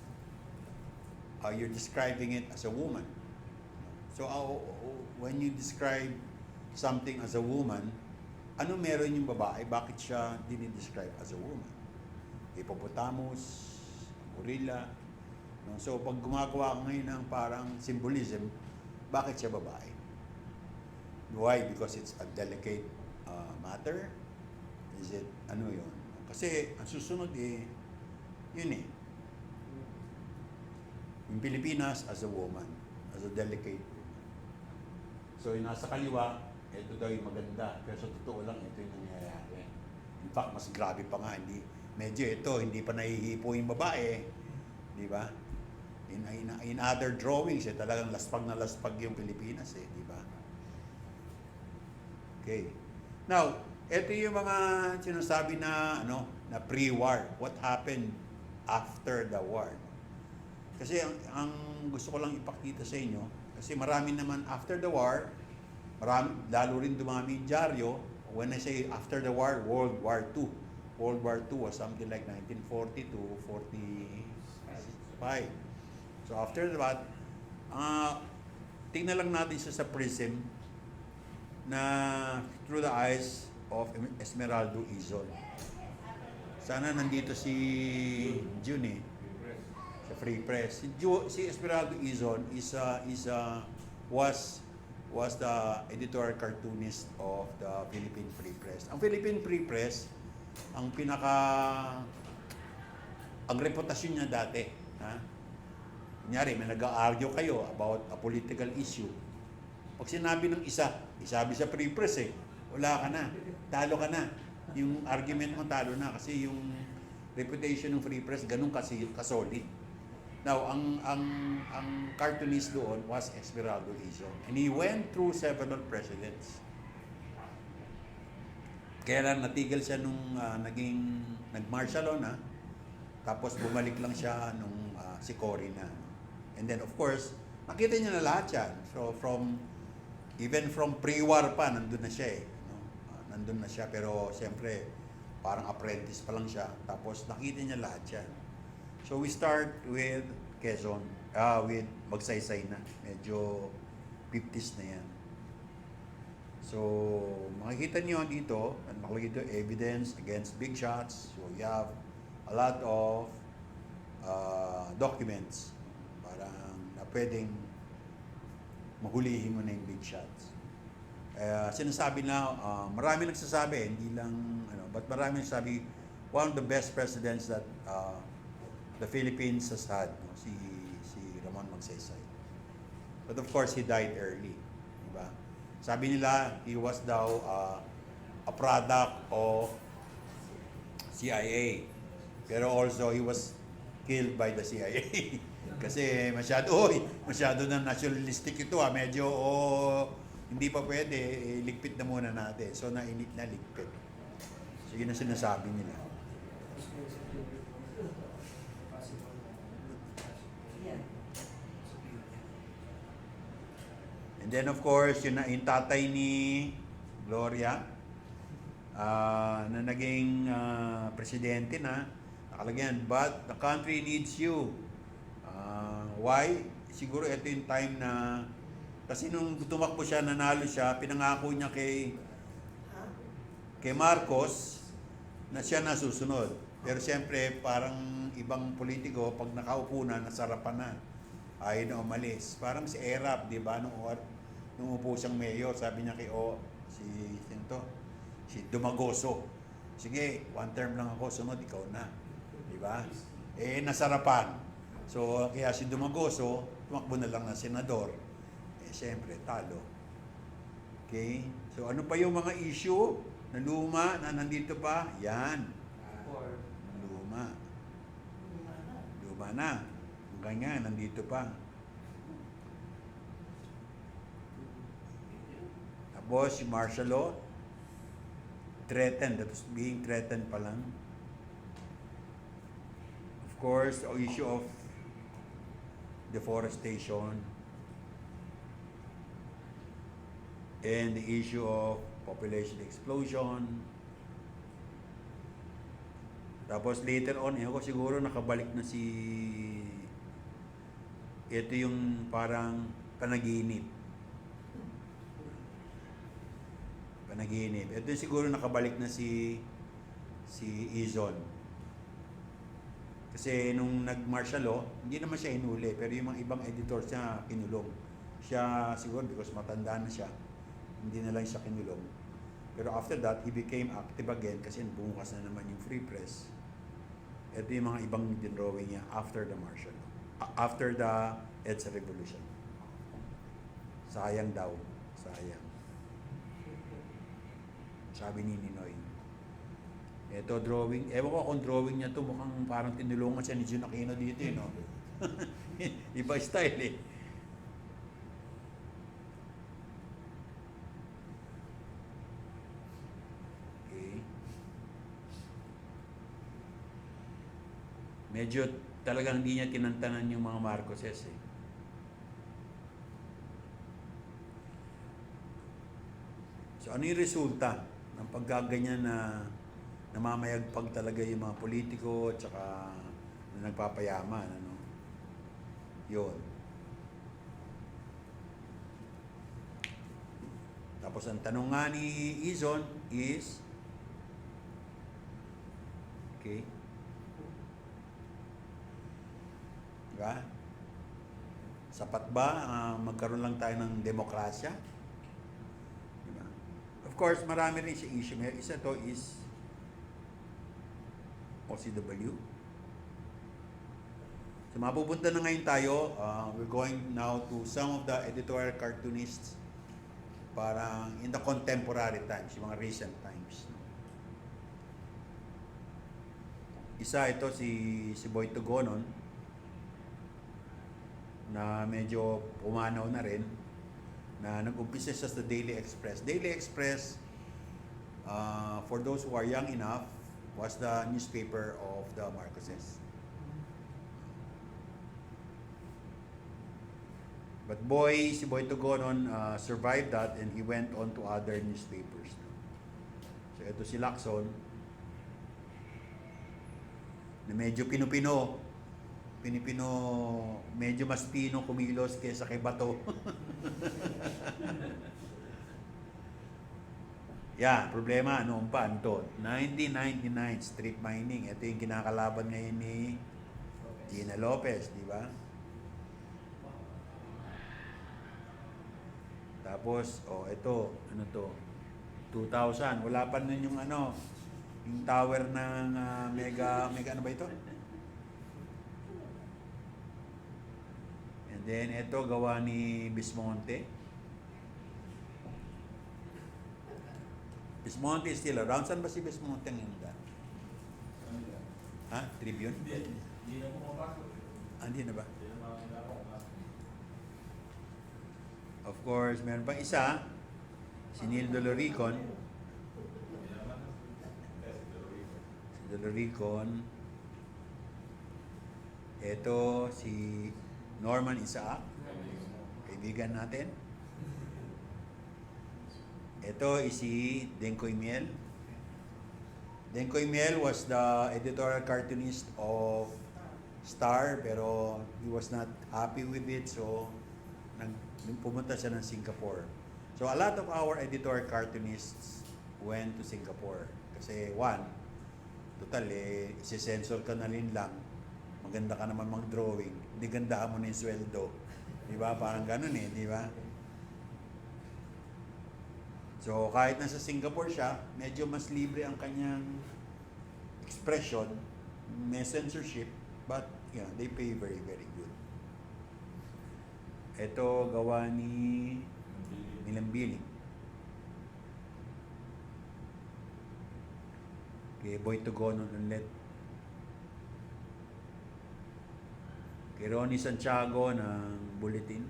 Speaker 1: you're describing it as a woman. So, when you describe something as a woman, ano meron yung babae? Bakit siya dinidescribe as a woman? Hippopotamus, gorilla. No? So, pag gumagawa ka ngayon ng parang symbolism, bakit siya babae? Why? Because it's a delicate matter? Is it, ano yun? Kasi, ang susunod yun eh. Yung Pilipinas as a woman, as a delicate woman. So, yung nasa kaliwa, ito daw yung maganda. Pero sa totoo lang, ito yung nangyayari. In fact, mas grabe pa nga, hindi pa nahihipo yung babae. Di ba? In other drawings, talagang laspag na laspag yung Pilipinas di ba? Okay. Now, ito yung mga sinasabi na na pre-war. What happened after the war? Kasi ang gusto ko lang ipakita sa inyo, kasi marami naman after the war, lalo rin dumami yung dyaryo. When I say after the war, World War II. World War II was something like 1940 to 45. So after that, tingnan lang natin siya sa prism na through the eyes of Esmeraldo Yonzon. Sana nandito si June sa Free Press. Si Esmeraldo Yonzon was the editorial cartoonist of the Philippine Free Press. Ang Philippine Free Press, ang reputasyon niya dati, kunyari, may nag-argue kayo about a political issue. Pag sinabi ng isabi sa Free Press wala ka na, talo ka na. Yung argument mo talo na kasi yung reputation ng Free Press ganun kasi kasolid. Now, ang cartoonist doon was Esmeraldo Yonzon. And he went through several presidents. Kaya lang natigil siya nung nag-martial law na. Tapos bumalik lang siya nung si Cory na. And then of course, nakita niya na lahat yan. So even from pre-war pa, nandun na siya nandun na siya, pero siyempre, parang apprentice pa lang siya. Tapos nakita niya lahat yan. So we start with Quezon, with Magsaysay na. Medyo 50s na yan. So, makikita niyo dito, makikita evidence against big shots. So, you have a lot of documents parang na pwedeng mahulihin mo na yung big shots. Sinasabi na, marami nagsasabi, hindi lang, but marami nagsasabi, one of the best presidents that the Philippines has had, si Ramon Magsaysay. But of course, he died early. Diba? Sabi nila, he was daw a product of CIA. Pero also, he was killed by the CIA. Kasi masyado na nationalistic ito medyo hindi pa pwede, ligpit na muna natin. So ligpit. So yun ang sinasabi nila. And then of course, yung tatay ni Gloria na naging presidente na, nakalagyan, but the country needs you. Why? Siguro ito yung time na, kasi nung tumakbo siya, nanalo siya, pinangako niya kay Marcos na siya na susunod. Pero siyempre, parang ibang politiko, pag nakaupo na, nasarapan na. Ayaw na umalis. Parang si Erap, di ba? Nung upo siyang mayor, sabi niya kay si Dumagoso. Sige, one term lang ako, sunod, ikaw na. Di ba? Nasarapan. So, kaya si Dumagoso, tumakbo na lang na senador. Siyempre, talo. Okay? So, ano pa yung mga issue na luma na nandito pa? Yan. Luma. Luma na. Hanggang nga, nandito pa. Tapos, si martial law, threatened. That was being threatened pa lang. Of course, the issue of deforestation and the issue of population explosion. Tapos later on, ako siguro nakabalik na ito yung parang panaginip. Ito yung siguro nakabalik na si Yonzon. Kasi nung nag-martial law, hindi naman siya hinuli, pero yung mga ibang editors niya kinulong. Siya siguro because matanda na siya, hindi na lang siya kinulong. Pero after that, he became active again kasi bumukas na naman yung free press. Ito yung mga ibang drawing niya after the martial law. After the EDSA revolution. Sayang daw. Sayang. Sabi ni Ninoy. Ito drawing. Ewan ko kung drawing niya to mukhang parang tinulungan siya ni Jun Aquino dito, no? Iba style eh. Okay. Medyo talagang hindi niya tinantanan yung mga Marcoses eh. So ano yung resulta ng pagkaganyan na namamayagpag talaga yung mga politiko at saka na nagpapayaman, ano? Yun. Tapos ang tanong nga ni Yonzon is, okay, diba? Sapat ba magkaroon lang tayo ng demokrasya? Diba? Of course, marami rin siya issue. Isa to is OCW. So mapupunta na ngayon tayo. We're going now to some of the editorial cartoonists parang in the contemporary times, yung mga recent times. Isa ito si Boy Tugonon na medyo pumanaw na rin na nag-umpisa siya sa Daily Express. Daily Express, for those who are young enough, was the newspaper of the Marcoses. But si Boy Tugonon survived that and he went on to other newspapers. So ito si Lacson na medyo pinipino, medyo mas pino kumilos kaysa kay Bato. Yan, problema noon pa, ito. 1999, strip mining. Ito yung kinakalaban ngayon ni Gina Lopez, di ba? Tapos, ito, ano to? 2000, wala pa nun yung yung tower ng mega ano ba ito? And then, ito, gawa ni Bismonte. Bismonte is still around. Saan ba si Bismonte ngayon dati? Ha? Tribune?
Speaker 3: Hindi na pumapasok.
Speaker 1: Hindi na ba?
Speaker 3: Hindi na pumapasok.
Speaker 1: Of course, meron pang isa, si Neil Doloricon. Si Doloricon. Ito, si Norman Isaac. Kaibigan natin. Ito is si Dengkoy Miel. Then Koy Miel was the editorial cartoonist of Star, pero he was not happy with it, so pumunta siya ng Singapore. So a lot of our editorial cartoonists went to Singapore. Kasi one, total isi-censor ka na rin lang. Maganda ka naman mag-drawing. Hindi gandahan mo na yung sweldo. Di ba? Parang ganun di ba? So kahit nasa Singapore siya, medyo mas libre ang kanyang expression, may censorship, but they pay very, very good. Ito gawa ni Nilambiling. Kay Boy Tugonon ulit. Kay Ronnie Santiago ng Bulletin.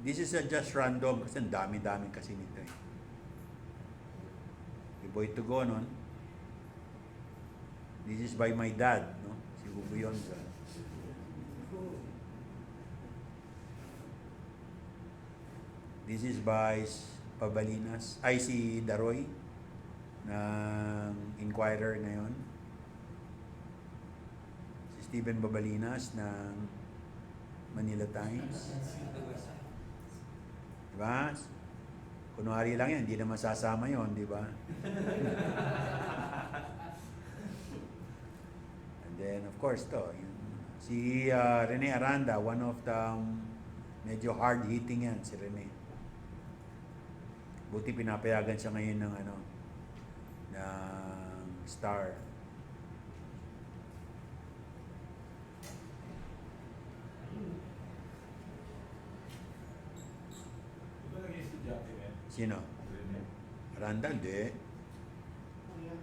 Speaker 1: This is just random kasi ang dami-dami kasi nito Kay Boy Tugonon. This is by my dad, no? Si Boboy Yonzon. This is by Pabalinas, si Daroy ng Inquirer ngayon. Si Steven Babalinas ng Manila Times. Diba? Kunwari lang yan, hindi na masasama yon, di ba? And then, of course, si Rene Aranda, one of the medyo hard-hitting yan, si Rene. Buti pinapayagan siya ngayon ng ng Star.
Speaker 3: Diba naging estudyante yan?
Speaker 1: Sino?
Speaker 3: Rene?
Speaker 1: Aranda, hindi.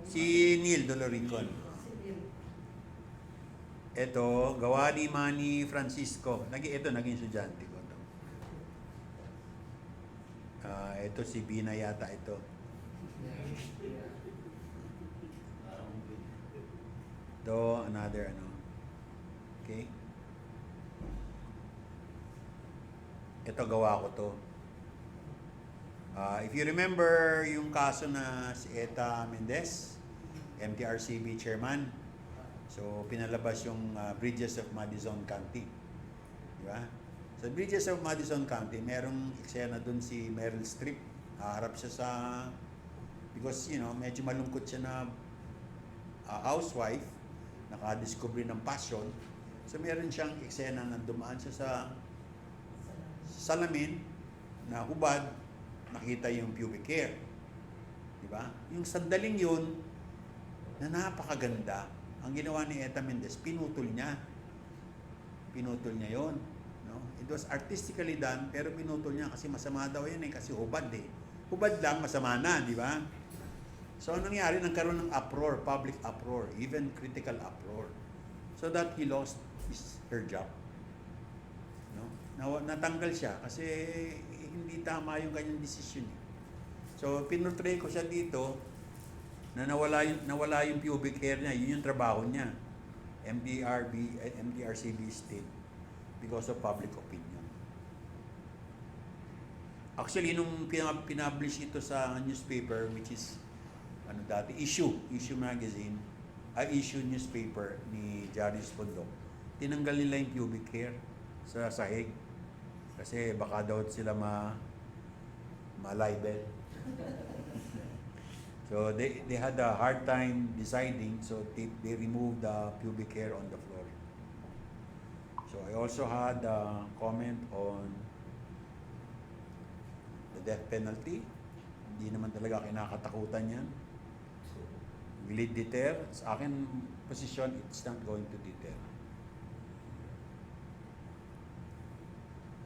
Speaker 1: Si Neil Doloricon. Ito, gawa ni Manny Francisco. Ito, naging estudyante ko. Ito si Bina yata ito. Ito, another Okay? Ito, gawa ko to. If you remember yung kaso na si Eta Mendez, MTRCB chairman, so pinalabas yung Bridges of Madison County. Di ba? Sa Bridges of Madison County, merong eksena dun si Meryl Streep. Harap siya sa, because medyo malungkot siya na housewife, nakadiscovery ng passion. So meron siyang eksena na dumaan siya sa salamin, na hubad, nakita yung pubic hair. Diba? Yung sandaling yun, na napakaganda, ang ginawa ni Eta Mendez, pinutol niya. Pinutol niya yon. No? It was artistically done, pero pinutol niya kasi masama daw yan kasi hubad Hubad lang, masama na, di ba? So, anong nangyari? Nagkaroon ng uproar, public uproar, even critical uproar. So that he lost her job. No? Natanggal siya kasi hindi tama yung kanyang decision. So, pinurtray ko siya dito na nawala yung pubic hair niya. Yun yung trabaho niya. MDRCB state because of public opinion. Actually, nung pinablish ito sa newspaper, which is dati, Issue magazine, Issue newspaper ni Jarius Bondok, tinanggal nila yung pubic hair sa sahig. Kasi baka daw sila ma-libel. So they had a hard time deciding, so they removed the pubic hair on the floor. So I also had a comment on the death penalty. Hindi naman talaga kinakatakutan yan. Will it deter? Sa akin position, it's not going to deter.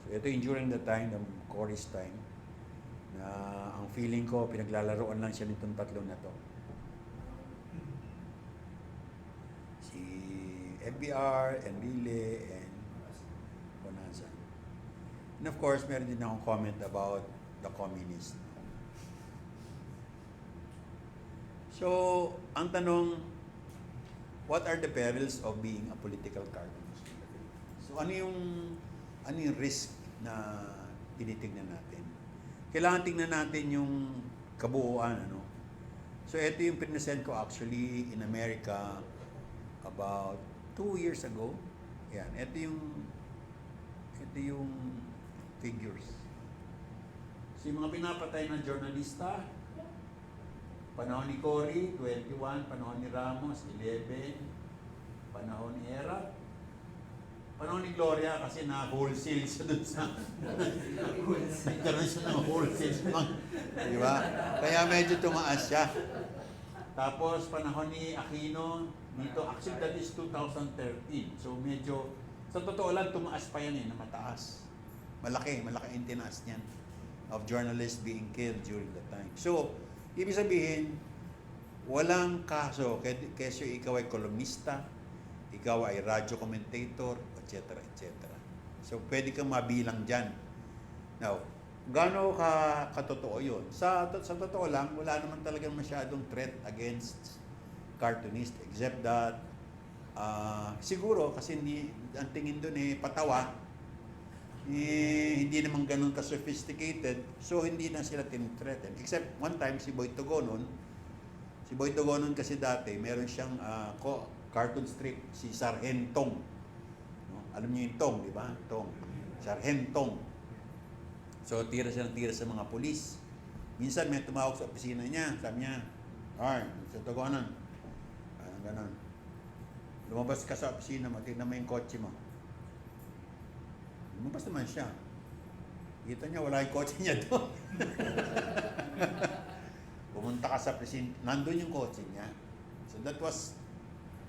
Speaker 1: So ito yung during the time, the chorus time, na ang feeling ko, pinaglalaroan lang siya nitong tatlong na to. Si FBR, Enrile, and Bonanza. And of course, meron din akong comment about the communist. So, ang tanong, what are the perils of being a political cartoonist? So, ano yung risk na tinitignan natin? Kailangan tingnan natin yung kabuuan, So ito yung pinesend ko actually in America about 2 years ago. Yan, ito yung figures. So yung mga pinapatay ng journalista, panahon ni Cory, 21, panahon ni Ramos, 11, panahon ni Era, panahon ni Gloria kasi na-wholesale siya dun sa nagkaroon siya ng wholesale di ba? Kaya medyo tumaas siya. Tapos panahon ni Aquino dito, actually that is 2013. So medyo, sa totoo lang tumaas pa yan na mataas. Malaki yung tinaas niyan of journalists being killed during that time. So, ibig sabihin, walang kaso kesyo ikaw ay kolumnista, ikaw ay radio commentator, etc. etc. So, pwede kang mabilang dyan. Now, gaano katotoo yun? Sa totoo lang, wala naman talagang masyadong threat against cartoonist except that siguro kasi ang tingin doon patawa, hindi naman ganun ka-sophisticated, so hindi na sila tin-threaten. Except one time, si Boy Togonon kasi dati, meron siyang cartoon strip, si Sargentong. No? Alam niyo yung Tong, di ba? Tong. Sargentong. So, tira siya sa mga pulis. Minsan, may tumawag sa opisina niya. Sabi niya, ay, sa Togonon. Ganon. Lumabas ka sa opisina mo, tignan mo yung kotse mo. Lumabas naman siya. Kita niya, wala yung kotse niya doon. Pumunta ka sa presinto, nandun yung kotse niya. So that was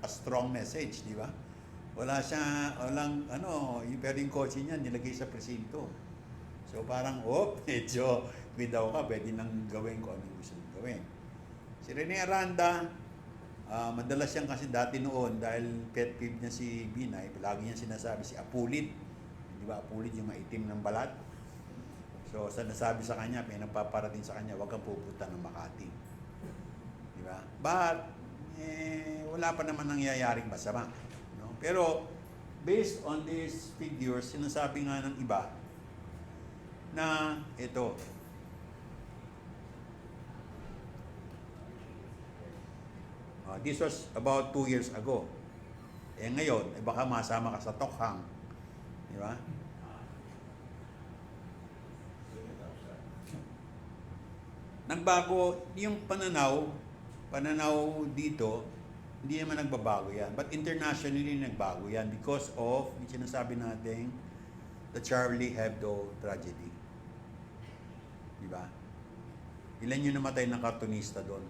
Speaker 1: a strong message, di ba? Pero yung kotse niya, nilagay sa presinto. So parang, medyo bidaw ka, pwede nang gawin ko anong gusto mong gawin. Si Rene Aranda, madalas siyang kasi dati noon, dahil pet peeve niya si Binay, palagi niya sinasabi si Apulid. Di ba, Apulid yung maitim ng balat. So, nasabi sa kanya, may nagpaparating sa kanya, huwag kang pupunta ng Makati. Di ba? But, wala pa naman nangyayaring masama. No? Pero, based on these figures, sinasabi nga ng iba, na ito, this was about 2 years ago. Ngayon, baka masama ka sa tokhang. Di ba? Nagbago yung pananaw dito, hindi naman nagbabago yan. But internationally, nagbago yan because of, yung sinasabi natin, the Charlie Hebdo tragedy. Di ba? Ilan yung namatay ng cartoonista doon?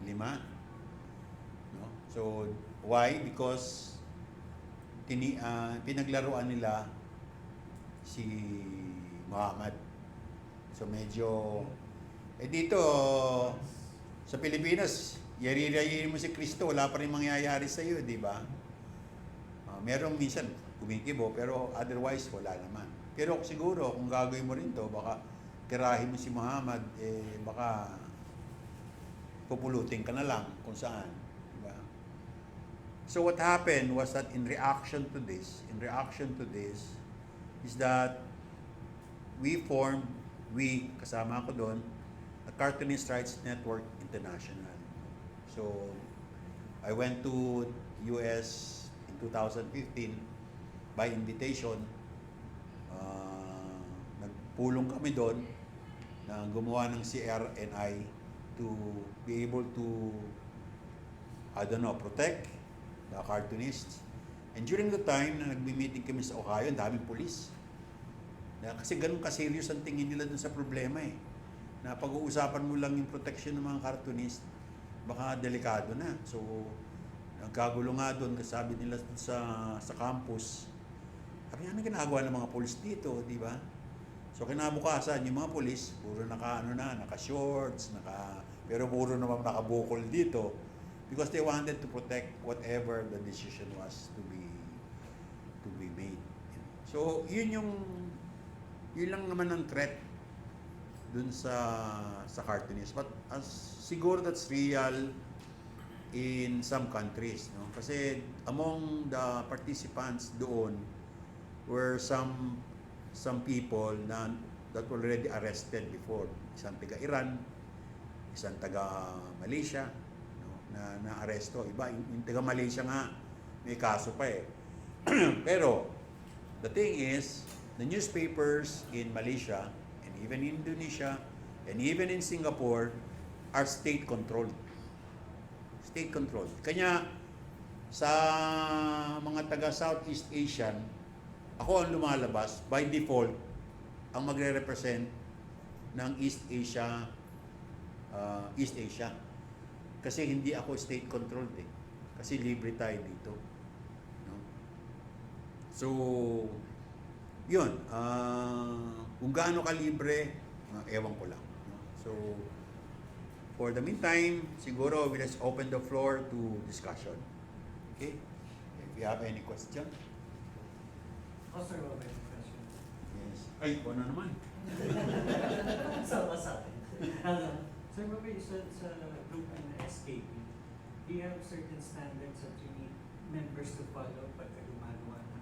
Speaker 1: 5. No? So, why? Because pinaglaruan nila si Muhammad. So medyo dito sa Pilipinas, yari-yari mo si Kristo, wala pa rin mangyayari sa iyo, di ba? Merong minsan kumikibo, pero otherwise wala naman. Pero siguro kung gagawin mo rin to, baka tirahin mo si Muhammad, baka pupulutin ka na lang kung saan, di ba? So what happened was that in reaction to this is that kasama ako doon, the Cartoonist Rights Network International. So, I went to US in 2015 by invitation. Nagpulong kami doon na gumawa ng CRNI to be able to, protect the cartoonists. And during the time na nagbi-meeting kami sa Ohio, ang daming pulis. Kasi ganun ka-serious ang tingin nila dun sa problema na pag-uusapan mo lang yung protection ng mga cartoonist, baka delikado na. So, nagkagulo nga dun, kasi sabi nila sa campus, sabi ano ginagawa ng mga pulis dito, di ba? So, kinabukasan, yung mga pulis, puro naka-shorts, pero puro naman nakabukol dito because they wanted to protect whatever the decision was to be made. So, yun lang naman ang threat dun sa cartoonist. But siguro that's real in some countries, no? Kasi among the participants doon were some people na that were already arrested before. Isang taga-Iran, isang taga-Malaysia, no, na aresto. Iba, yung taga-Malaysia nga, may kaso pa eh. Pero, the thing is, the newspapers in Malaysia, and even in Indonesia, and even in Singapore, are state-controlled. State-controlled. Kanya, sa mga taga-Southeast Asian, ako ang lumalabas, by default, ang magre-represent ng East Asia. Kasi hindi ako state-controlled eh. Kasi libre tayo dito. No? So, yun. Kung gaano ka libre, ewan ko lang. No? So, for the meantime, siguro let's open the floor to discussion. Okay? If you have any question.
Speaker 2: Oh, sir, okay, question.
Speaker 1: Yes. Ay, ano naman?
Speaker 2: Sama sa akin. Sir, Bobby, sa group and SKP, do you have certain standards that you need members to follow pagka gumagawa ng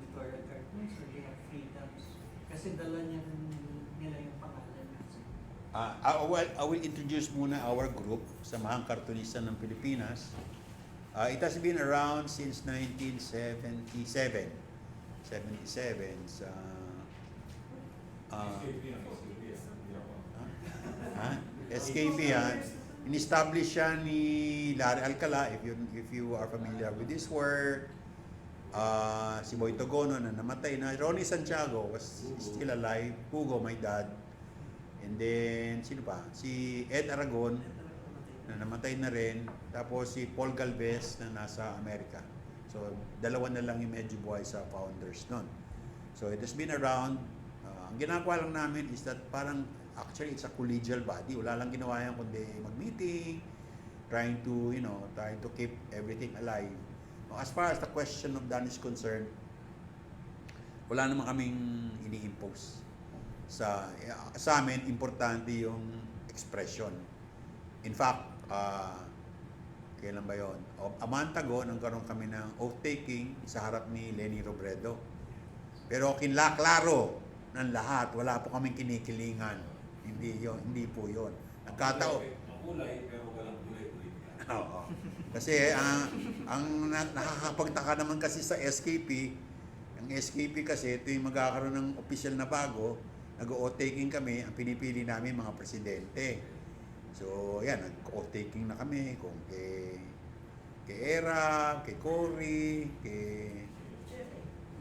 Speaker 2: editorial cartoons, or do you have freedoms? Kasi dala nila yung pangalan na, sir.
Speaker 1: I will introduce muna our group, Samahang Kartunista ng Pilipinas. It has been around since 1977. 77 sa SKP in-establish siya ni Larry Alcala, if you are familiar with this work. Si Boy Togono na namatay na, Ronnie Santiago was still alive, Hugo, my dad, and then sino pa? Si Ed Aragon na namatay na rin, tapos si Paul Galvez na nasa Amerika. So, dalawa na lang yung medyo buhay sa founders nun. So, it has been around. Ang ginagawa lang namin is that parang, actually, it's a collegial body. Wala lang ginawa yan kundi mag-meeting, trying to keep everything alive. As far as the question of Dan is concerned, wala naman kaming ini-impose. Sa amin, importante yung expression. In fact, kailan ba yun? A month ago, nagkaroon kami ng oath-taking sa harap ni Lenny Robredo. Pero kinlaklaro ng lahat, wala po kaming kinikilingan. Hindi po yun. Nagkataon.
Speaker 3: Kulay, pero walang kulay.
Speaker 1: Oo. Kasi ang nakakapagtaka naman kasi sa SKP, ang SKP kasi ito yung magkakaroon ng opisyal na bago, nag-oath-taking kami, ang pinipili namin mga presidente. So, yan, nag-oath-taking na kami kung kay Era, kay Cory, kay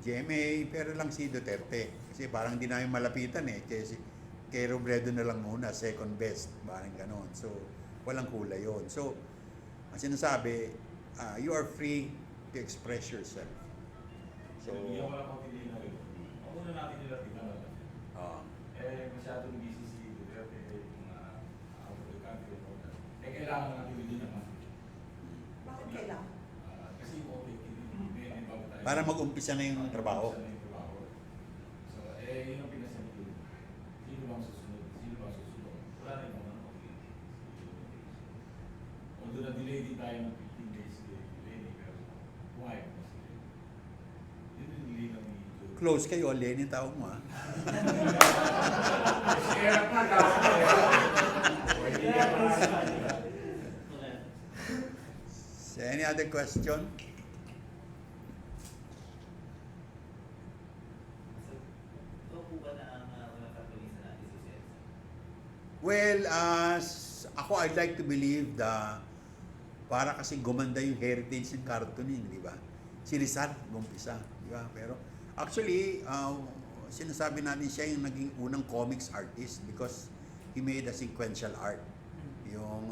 Speaker 1: GMA, pero lang si Duterte. Kasi parang hindi namin malapitan eh. Kay Robredo na lang muna, second best, parang ganon. So, walang kulay yun. So, ang sinasabi, you are free to express yourself. So,
Speaker 3: Hindi ako lang pagpili na rin. Ako na natin nila tingnan. Masyadong busy si Duterte, out of the country. Kailangan natin din naman.
Speaker 4: Bakit kailangan?
Speaker 3: Kasi may bago tayo.
Speaker 1: para mag-umpisa na yung trabaho.
Speaker 3: So, yun ang pinasabi. Sino bang susunod? Wala na yung mga although na-delay din tayo ng 15 days delay, pero buhay pa sila. Yun yung delay kami.
Speaker 1: Close kayo, Lenny, tawag mo ha.
Speaker 3: Share up na
Speaker 1: So, any other question? Well, ako I'd like to believe that para kasi gumanda yung heritage ng cartooning, di ba? Si Rizal, gumpisa, di ba? Pero actually, sinasabi natin siya yung naging unang comics artist because he made a sequential art. Yung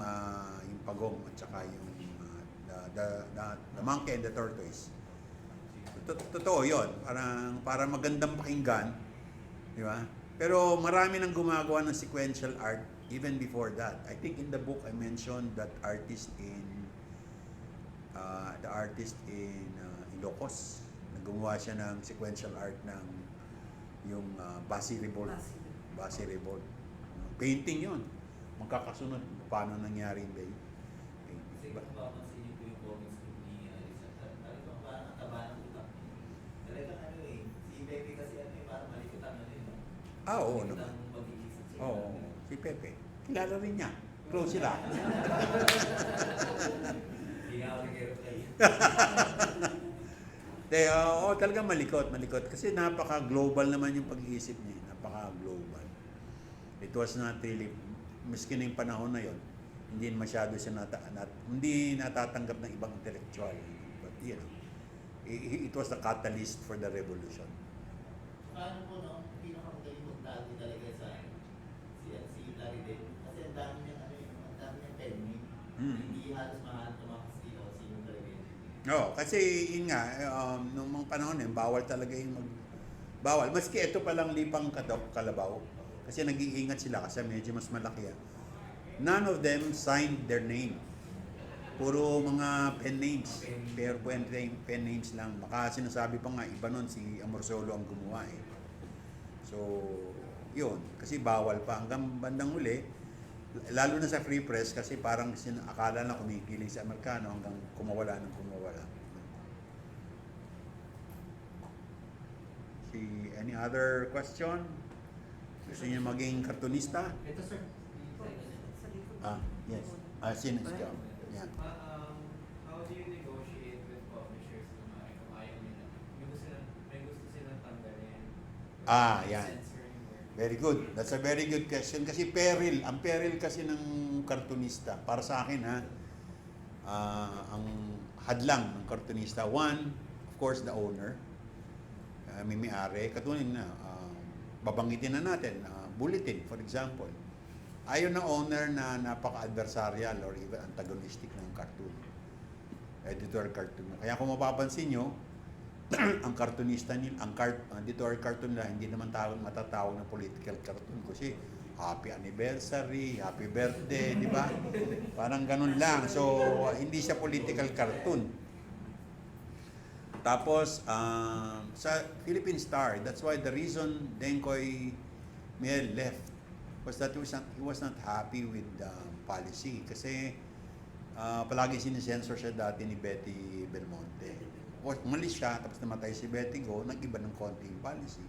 Speaker 1: pagong at saka yung the monkey and the tortoise. Totoo yun. Para magandang pakinggan, di ba? Pero marami nang gumagawa ng sequential art even before that. I think in the book I mentioned that artist in Ilocos. Gumawa siya ng sequential art ng yung Basi Revolt. Basi Revolt. Painting yun. Magkakasunod. Paano nangyari ba yun?
Speaker 5: Kasi kung papansin niyo po yung comics ni Rizal, talagang parang ang taba ng utak niya. Talagang si Pepe kasi parang malikot ang
Speaker 1: Oo
Speaker 5: Nakita
Speaker 1: naman.
Speaker 5: ang pag-iisip sila.
Speaker 1: Oo, si Pepe. Kilala rin niya. Close sila.
Speaker 5: Hindi nga ako nag-reply.
Speaker 1: Talagang malikot. Kasi napaka-global naman yung pag-iisip niya. Napaka-global. It was not really, miskin na yung panahon na yon, hindi masyado siya hindi natatanggap ng ibang intellectual. But, it was the catalyst for the revolution.
Speaker 6: Paano po, no? Pinakamagaling magtago talaga sa si Larry din. Kasi ang dami niyang ang dami niyang pen name. Hindi halos mahanap ng mga Kastila o sino talaga yun.
Speaker 1: Oo, kasi yun nga, nung mga panahon yun, bawal talaga yung bawal. Maski ito palang lipang kalabaw. Kasi nag-iingat sila kasi medyo mas malaki yan. None of them signed their name. Puro mga pen names. Pero pen names lang. Baka sinasabi pa nga, iba nun si Amorsolo ang gumawa eh. So, yun. Kasi bawal pa. Hanggang bandang huli, lalo na sa free press kasi parang akala na kumikiling sa Amerikano hanggang kumawala. Any other question? Gusto niyo maging kartunista?
Speaker 2: Ito sir.
Speaker 4: Sa likod.
Speaker 1: Yes. Sino siya? Yeah.
Speaker 5: How do you negotiate with publishers kung ayaw nila? May gusto silang tanggalin.
Speaker 1: Yan.
Speaker 5: Censor yung work.
Speaker 1: Very good. That's a very good question. Kasi ang peril kasi ng kartunista, para sa akin ang hadlang ng kartunista, one, of course, the owner, may-ari, katulad na, babanggitin na natin, bulletin, for example. Ayaw ng owner na napaka-adversarial or even antagonistic ng cartoon. Editorial cartoon. Kaya kung mapapansin nyo, ang cartoonista nila, editorial cartoon nila, hindi naman matatawag ng political cartoon kasi happy anniversary, happy birthday, di ba? Parang ganun lang. So, hindi siya political cartoon. Tapos, sa Philippine Star, that's why the reason Denkoy Miel left was that he was not happy with the policy. Kasi palagi sinisensor siya dati ni Betty Belmonte. Umalis siya, tapos namatay si Betty Go, nag-iba ng konti yung policy.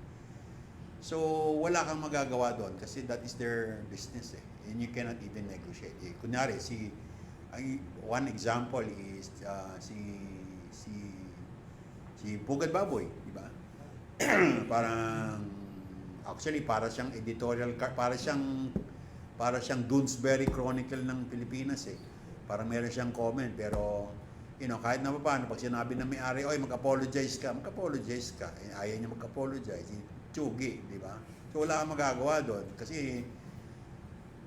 Speaker 1: So, wala kang magagawa doon kasi that is their business eh. And you cannot even negotiate. Kunyari, one example is si Pugad Baboy, di ba? Actually para siyang editorial, para siyang Doonesbury Chronicle ng Pilipinas eh. Parang meron siyang comment pero kahit na paano pag sinabi ng may-ari, oy mag-apologize ka. Ayaw niya mag-apologize. Tsugi, di ba? So wala kang magagawa doon kasi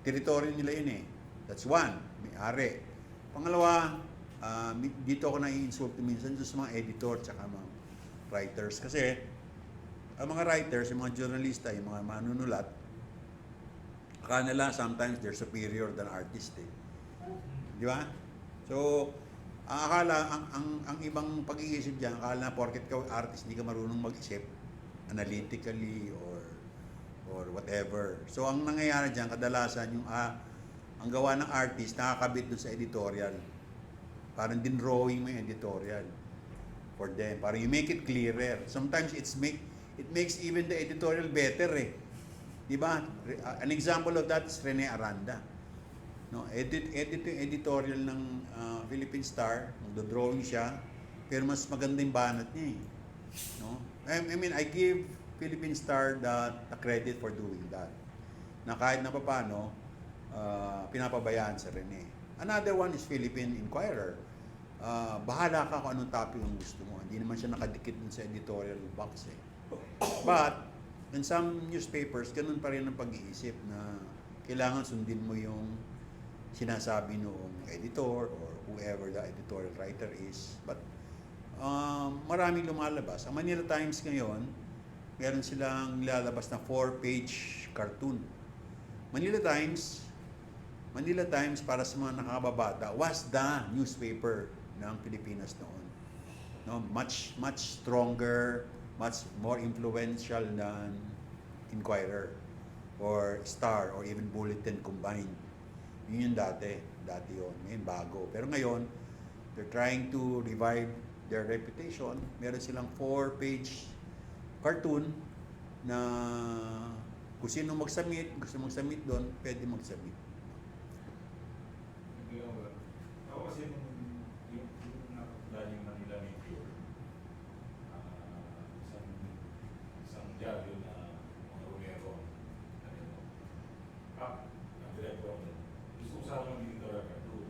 Speaker 1: territory nila yun eh. That's one, may-ari. Pangalawa, dito ako nai-insulto minsan sa mga editor tsaka mga writers kasi ang mga writers, yung mga journalista, yung mga manunulat, akala nila sometimes they're superior than artist eh. Di ba? So, ang ibang pag-iisip diyan, akala na porket ka artist, di ka marunong mag-isip analytically or whatever. So, ang nangyayari diyan kadalasan yung ang gawa ng artist nakakabit doon sa editorial. Parang din drawing mo yung editorial for them. Parang you make it clearer. Sometimes it makes even the editorial better eh. Diba? An example of that is Rene Aranda. No, editorial ng Philippine Star, magdo-drawing siya, pero mas maganda yung banat niya eh. No? I mean, I give Philippine Star the credit for doing that. Na kahit na paano, pinapabayaan sa Rene. Another one is Philippine Inquirer. Bahala ka kung anong topic ang gusto mo. Hindi naman siya nakadikit dun sa editorial box eh. But, in some newspapers, ganun pa rin ang pag-iisip na kailangan sundin mo yung sinasabi noong editor or whoever the editorial writer is. But, maraming lumalabas. Ang Manila Times ngayon, meron silang lalabas na 4-page cartoon. Manila Times para sa mga nakakababata was the newspaper ng Pilipinas noon. No, much stronger, much more influential than Inquirer or Star or even Bulletin combined. Yun yung dati yun. Ngayon bago. Pero ngayon, they're trying to revive their reputation. Meron silang 4-page cartoon na Kung sino mag-submit, gusto mag-submit doon, pwede mag-submit.
Speaker 3: Hindi ako. Ako kasi yung nakapula yung Manila Meteor, isang diaryo na mga Romero, ang director ko, gusto ko sana maging Editorial cartoon.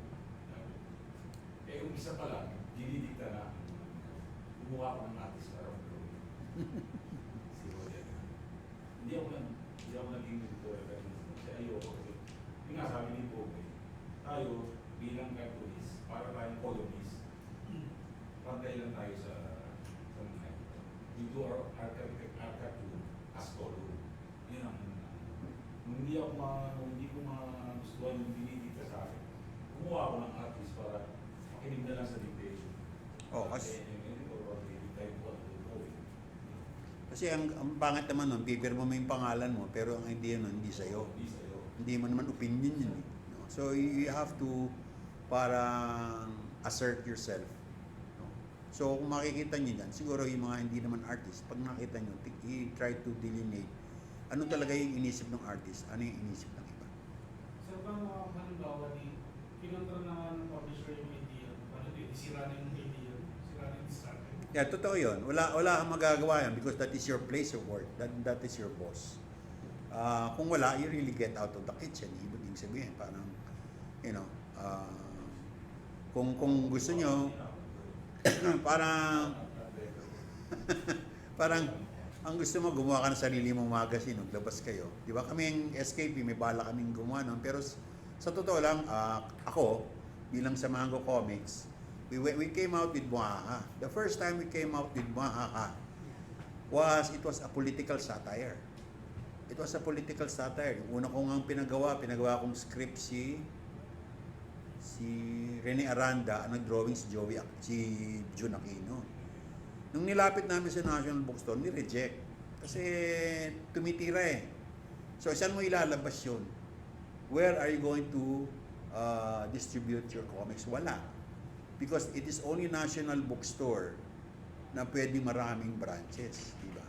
Speaker 3: Yung isa pa lang, dinidikta na, gumawa ko ng artist para mag-drawing. Hindi ako naging editorial kasi ayoko kasi yung nga sabi ni Boboy, tayo bilang cartoonist, para tayong columnist, pantay lang tayo sa mga ito. We do our cartoon as column. Yun ang hindi ko magustuhan yung binidita sa akin. Gumawa ako ng artist para makinig na lang sa dictation.
Speaker 1: Kasi
Speaker 3: Kasi
Speaker 1: ang pangit naman nun, pipirma mo yung pangalan mo, pero ang idea nun, hindi sa'yo. Hindi mo naman opinion yun eh. No? So you have to parang assert yourself. No? So kung makikita nyo dyan, siguro yung mga hindi naman artist, pag nakita nyo, try to delineate ano talaga yung inisip ng artist, ano yung inisip ng iba.
Speaker 7: Sir, bang halimbawa ni kinontra na ng publisher yung idea, ano din, sira na yung idea, sira na yung strategy.
Speaker 1: Yeah, totoo yun. Wala kang magagawa yan because that is your place of work. That is your boss. Kung wala, you really get out of the kitchen. Ibig sabihin, parang, you know, kung gusto nyo, parang ang gusto mo, gumawa ka ng sarili mong magazine, maglabas kayo. Di ba kami yung SKP, may bala kaming gumawa nun. Pero sa totoo lang, ako, bilang sa Mango Comics, we came out with Buhaha. The first time we came out with Buhaha it was a political satire. It was a political satire. Yung una kong ang pinagawa kong script si Rene Aranda, ang nag-drawing si Jun Aquino. Nung nilapit namin sa National Bookstore, ni-reject. Kasi tumitira eh. So, saan mo ilalabas yun? Where are you going to distribute your comics? Wala. Because it is only National Bookstore na pwede maraming branches, di ba?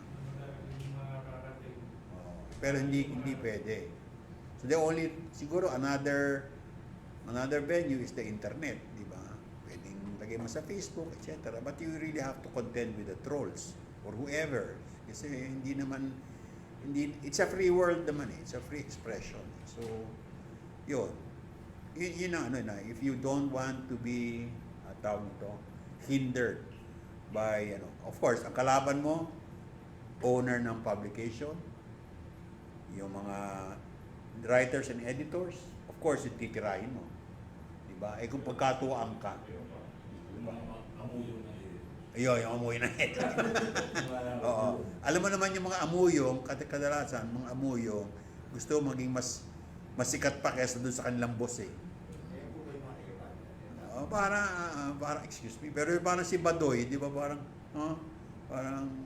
Speaker 1: Pero hindi pwede. So the only siguro another venue is the internet, di ba? Pwedeng lagay mo sa Facebook, etc. But you really have to contend with the trolls or whoever kasi it's a free world naman eh. It's a free expression. So yun ang if you don't want to be hindered by, of course, ang kalaban mo, owner ng publication, yung mga writers and editors, of course, yung titirahin mo. Diba? Kung pagkatuwaan ka, diba? Yung amuyo na ito. Oo. Alam mo naman yung mga amuyong, kadalasan, mga amuyong, gusto maging mas sikat pa kaysa doon sa kanilang boss eh. Para excuse me, pero parang si Badoy, di ba parang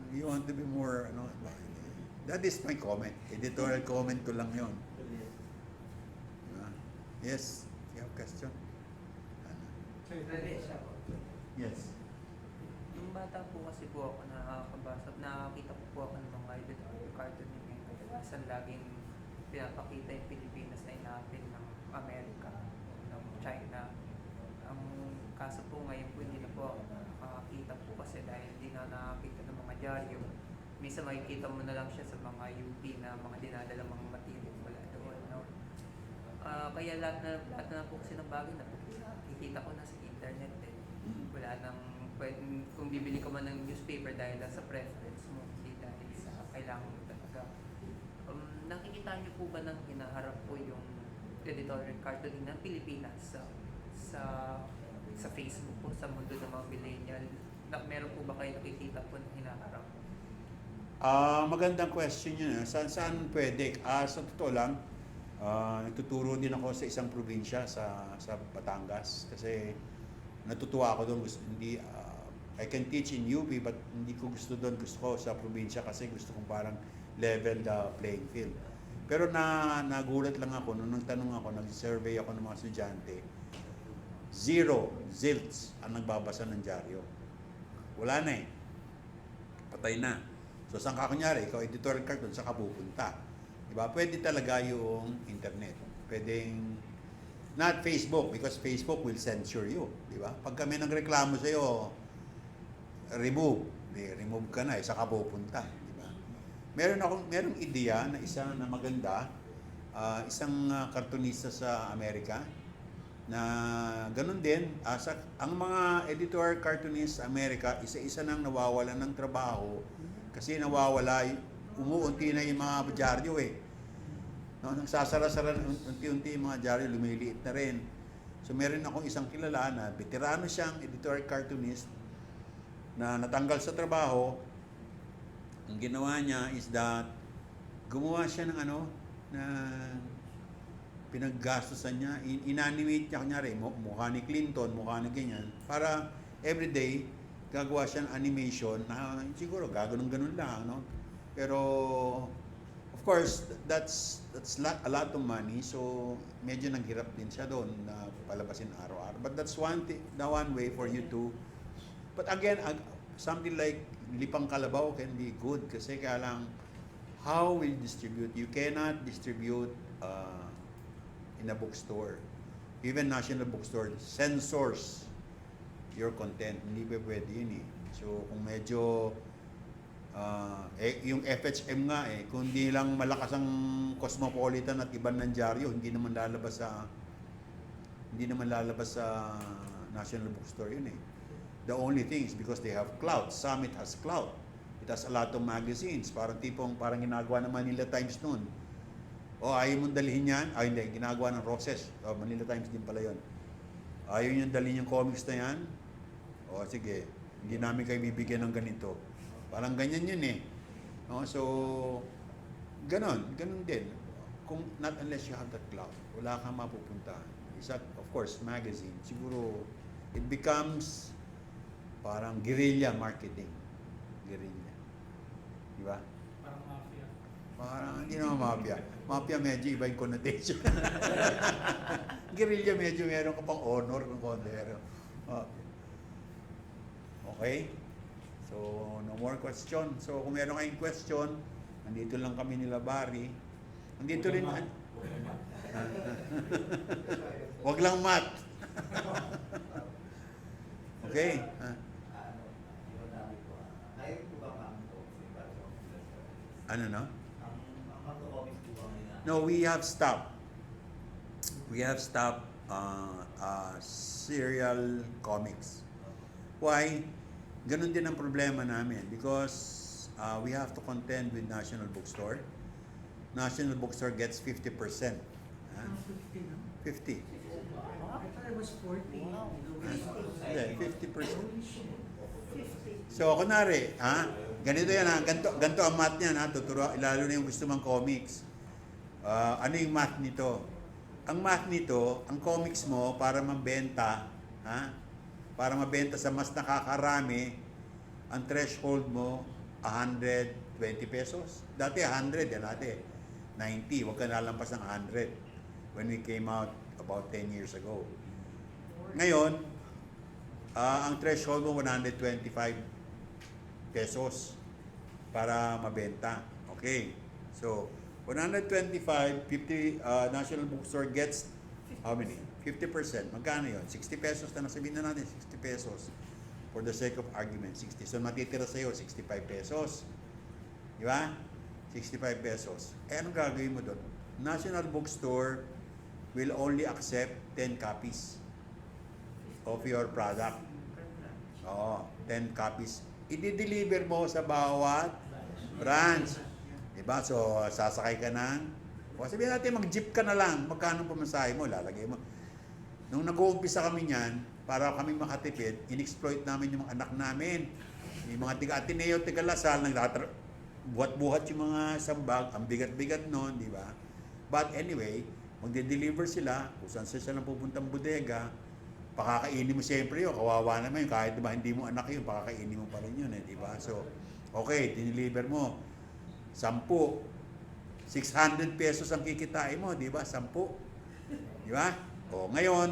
Speaker 1: you want to be more that is my comment, editorial comment ko lang yon. Yes, you have question?
Speaker 2: Sir,
Speaker 1: Yes.
Speaker 8: Nung bata po kasi po ako nakakita po ako ng mga editorial cartoon ninyo. Kadalasan laging pinapakita yung Pilipinas na inaapil ng Amerika, ng China. Ang kaso po ngayon po hindi na po ako nakakita po kasi dahil hindi na nakakita ng mga dyaryo. Minsan makikita mo na lang siya sa mga UP na mga dinadala mga material wala doon. No? Kaya lahat na po kasi ng bagay na po nakikita ko na sa internet eh. Wala nang kung bibili ka man ng newspaper dahil sa preference mo, hindi dahil sa kailangan mo talaga. Nakikita niyo po ba ng hinaharap po yung editorial cartooning ng Pilipinas sa Facebook po, sa mundo ng mga millennial? Meron po ba kayo nakikita po na hinaharap?
Speaker 1: Magandang question yun. Saan pwede? Sa totoo lang, nagtuturo din ako sa isang probinsya sa Batangas kasi natutuwa ako doon. I can teach in UP but hindi ko gusto doon. Gusto ko sa probinsya kasi gusto kong parang level the playing field. Pero nagulat lang ako nung nagtanong ako, nag-survey ako ng mga estudyante, 0 zilts ang nagbabasa ng dyaryo. Wala na eh. Patay na. So saan ka kunyari, ikaw editorial cartoon, saan ka pupunta? Diba? Pwede talaga yung internet. Pwedeng, not Facebook, because Facebook will censure you. Diba? Pag kami nagreklamo sa'yo, remove. Remove ka na, isa ka pupunta. Diba? Merong ideya na isa na maganda, isang cartoonista sa Amerika, na ganun din, ang mga editor cartoonist sa Amerika, isa-isa nang nawawalan ng trabaho kasi umuunti na yung mga dyaryo eh. No, nang sasara-sara unti-unti yung mga dyaryo, lumiliit na rin. So meron akong isang kilala na veterano siyang editor cartoonist na natanggal sa trabaho. Ang ginawa niya is that gumawa siya ng pinaggastusan niya, inanimate niya kunyari, mukha ni Clinton, mukha ni ganyan, para everyday gagawa siya ng animation na siguro gaganon-ganon lang, no? Pero of course, that's a lot of money, so medyo naghirap din siya doon na palabasin araw-araw. But that's the one way for you to, but again, something like Lipang Kalabaw can be good kasi kaya lang, how will you distribute? You cannot distribute in a bookstore. Even national bookstore censors your content. Hindi pa pwede yun eh. So kung medyo yung FHM nga kung di lang malakas ang Cosmopolitan at ibang ng dyaryo, hindi naman lalabas sa national bookstore yun eh. The only thing is because they have clout. Summit has clout. It has a lot of magazines. Parang ginagawa ng Manila Times noon. Ayaw mong dalhin yan? Hindi. Ginagawa ng Roses. Manila Times din pala yun. Ayaw nyo dalhin yung comics na yan? Sige. Hindi namin kayo bibigyan ng ganito. Parang ganyan yun eh. So, ganon din. Not unless you have that clout. Wala kang mapupuntahan. Of course, magazine. Siguro, it becomes parang guerrilla marketing. Guerrilla. Di ba?
Speaker 7: Parang mafia.
Speaker 1: Parang hindi naman mafia. Mafia medyo iba yung connotation. Guerrilla medyo meron ka pang honor ng kondero. Okay? So, no more question. So, kung meron kayong question, nandito lang kami nila Barry. Nandito rin. Wag lang mat. Okay? Ano no? No, we have stopped. We have stopped serial comics. Why? Ganon din ang problema namin because we have to contend with National Bookstore. National Bookstore gets 50%. 50.
Speaker 2: I thought it was 40.
Speaker 1: Yeah, 50%. So, kunwari, ganito yan ganito ang math niyan tuturo, lalo na yung gusto mang comics. Ano yung math nito? Ang math nito, ang comics mo para mabenta, para mabenta sa mas nakakarami, ang threshold mo 120 pesos. Dati 100, dati 90, wag ka nalampas ng 100 when we came out about 10 years ago. Ngayon, ang threshold mo 125 pesos para mabenta. Okay. So, 125, 50, National Bookstore gets how many? 50%. Magkano yun? 60 pesos na nasabihin na natin. 60 pesos. For the sake of argument, 60. So, matitira sa'yo, 65 pesos. Di ba? 65 pesos. Anong gagawin mo doon? National Bookstore will only accept 10 copies of your product. 10 copies. I-deliver mo sa bawat branch. Diba? So, sasakay ka sabihin natin, mag-jeep ka na lang. Magkano pamasahe mo? Lalagay mo. Nung nag-uumpisa kami niyan, para kami makatipid, in-exploit namin yung mga anak namin. Yung mga tiga-Ateneo, tiga-Lasal, buhat-buhat yung mga sambag. Ang bigat-bigat noon, di ba? But anyway, magde-deliver sila. Kung saan sila pupuntang bodega, pakakainin mo siyempre yun. Kawawa naman yun. Kahit diba, hindi mo anak yun, pakakainin mo pa rin yun. Di ba? So, okay, dineliver mo. 10. 600 pesos ang kikitain mo, di ba? 10. Di ba? Ngayon,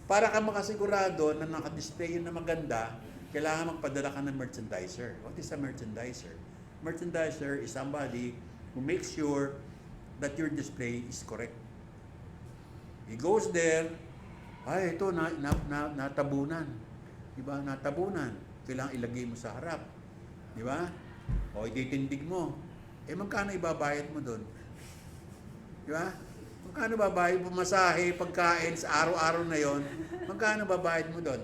Speaker 1: para ka makasigurado na naka-display yun na maganda, kailangan magpadala ka ng merchandiser. What is a merchandiser? Merchandiser is somebody who makes sure that your display is correct. He goes there, ay ito natabunan. Di ba? Natabunan. Kailangan ilagay mo sa harap. Di ba? O ititindig mo. Magkano ibabayad mo doon? Di ba? Magkano babayad mo masahe, pagkain sa araw-araw na yon? Magkano babayad mo doon?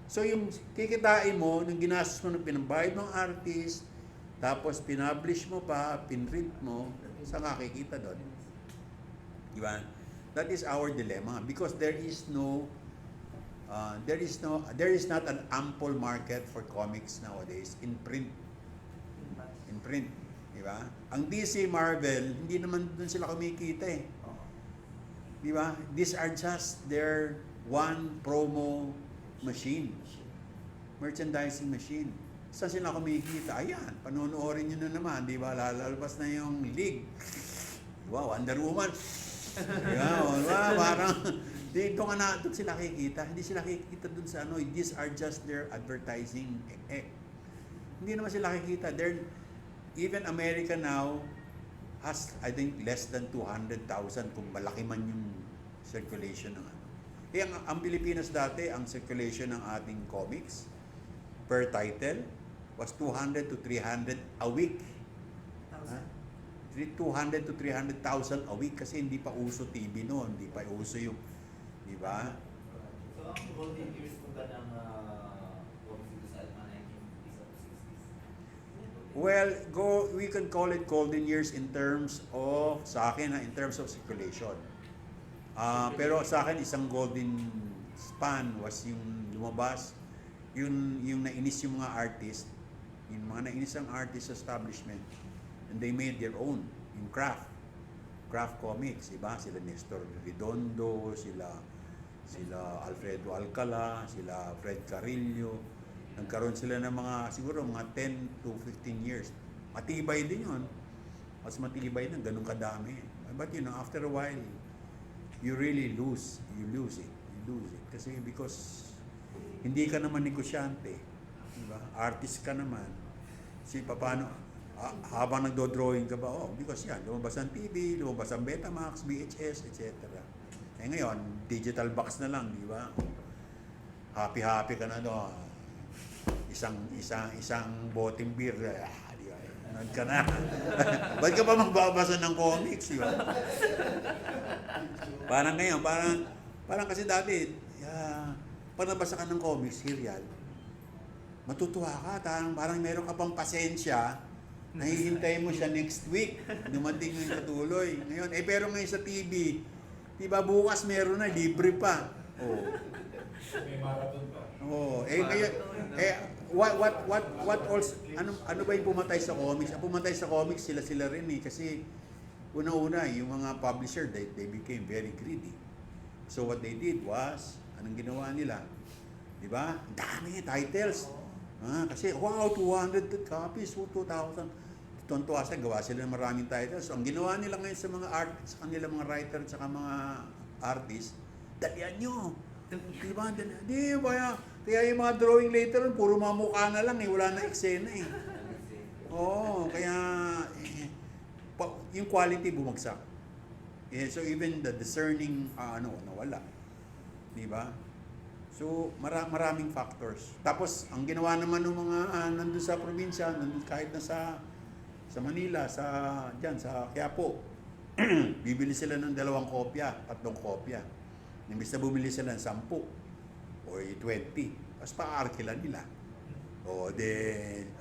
Speaker 1: So yung kikitain mo, nung ginastos mo ng pinambayad ng artist, tapos pinablish mo pa, pinrint mo, saan kakikita doon? Di ba? That is our dilemma because there is not an ample market for comics nowadays in print. In print, di ba? Ang DC, Marvel, hindi naman doon sila kumikita eh. Di ba? These are just their one promo machine. Merchandising machine. Saan sila kumikita? Ayan, panonoorin nyo na naman, di ba? Lalabas na yung League. Wow, Wonder Woman. Diba? Parang dito nga na doon sila kikita. Hindi sila kikita doon sa ano. These are just their advertising. Hindi naman sila kikita. Even America now has, I think, less than 200,000 kung malaki man yung circulation ng ano. Ang Pilipinas dati, ang circulation ng ating comics per title was 200 to 300 a week. 200 to 300,000 a week kasi hindi pa uso TV noon, hindi pa uso yung, di ba?
Speaker 6: So, ang golden years po ba ng comics sa mga 1950s o 60s?
Speaker 1: Well, we can call it golden years in terms of, sa akin, in terms of circulation. Pero sa akin, isang golden span was yung lumabas, yung nainis yung mga artist, yung mga nainis ang artist establishment, and they made their own, yung craft comics, diba? Sila Nestor Redondo, sila Alfredo Alcala, sila Fred Carrillo. Nagkaroon sila ng mga, siguro mga 10 to 15 years. Matibay din yun. Mas matibay na, ganun kadami. But after a while, you really lose it. Kasi because hindi ka naman negosyante. Diba? Artist ka naman. Paano, habang nagdo-drawing ka ba, because yan, lumabas ang TV, lumabas ang Betamax, VHS, etc. Ngayon, digital box na lang, di ba? Happy ka na doon. Isang boteng beer, di ba? Nanood ka na. Ba't ka pa magbabasa ng comics, di ba? Parang ngayon, parang kasi dati, pag nabasa ka ng comics, serial, matutuwa ka, parang meron ka pang pasensya, nahihintay mo siya next week, dumating yung katuloy. Ngayon, pero ngayon sa TV, di ba bukas meron na, libre pa.
Speaker 3: May marathon pa.
Speaker 1: Ngayon, what else, ano ba yung pumatay sa comics? Ang pumatay sa comics, sila rin eh, kasi una-una, yung mga publisher, they became very greedy. So what they did was, anong ginawa nila? Di ba? Dami titles. Kasi, wow, 200 copies, 2,000. Tuntua sa gawa sila ng maraming titles. So, ang ginawa nila ngayon sa mga artists, sa kanila mga writer at saka mga artists, dalian nyo. Di ba? Kaya yung mga drawing later, puro mga mukha na lang eh, wala na eksena eh. Kaya yung quality bumagsak. So even the discerning, nawala. Di ba? So, maraming factors. Tapos, ang ginawa naman ng mga nandun sa probinsya, kahit na sa Manila, sa Quiapo, bibili sila ng 2 kopya, 3 kopya. Imbis na bumili sila ng 10 or 20, mas pa-arkila nila.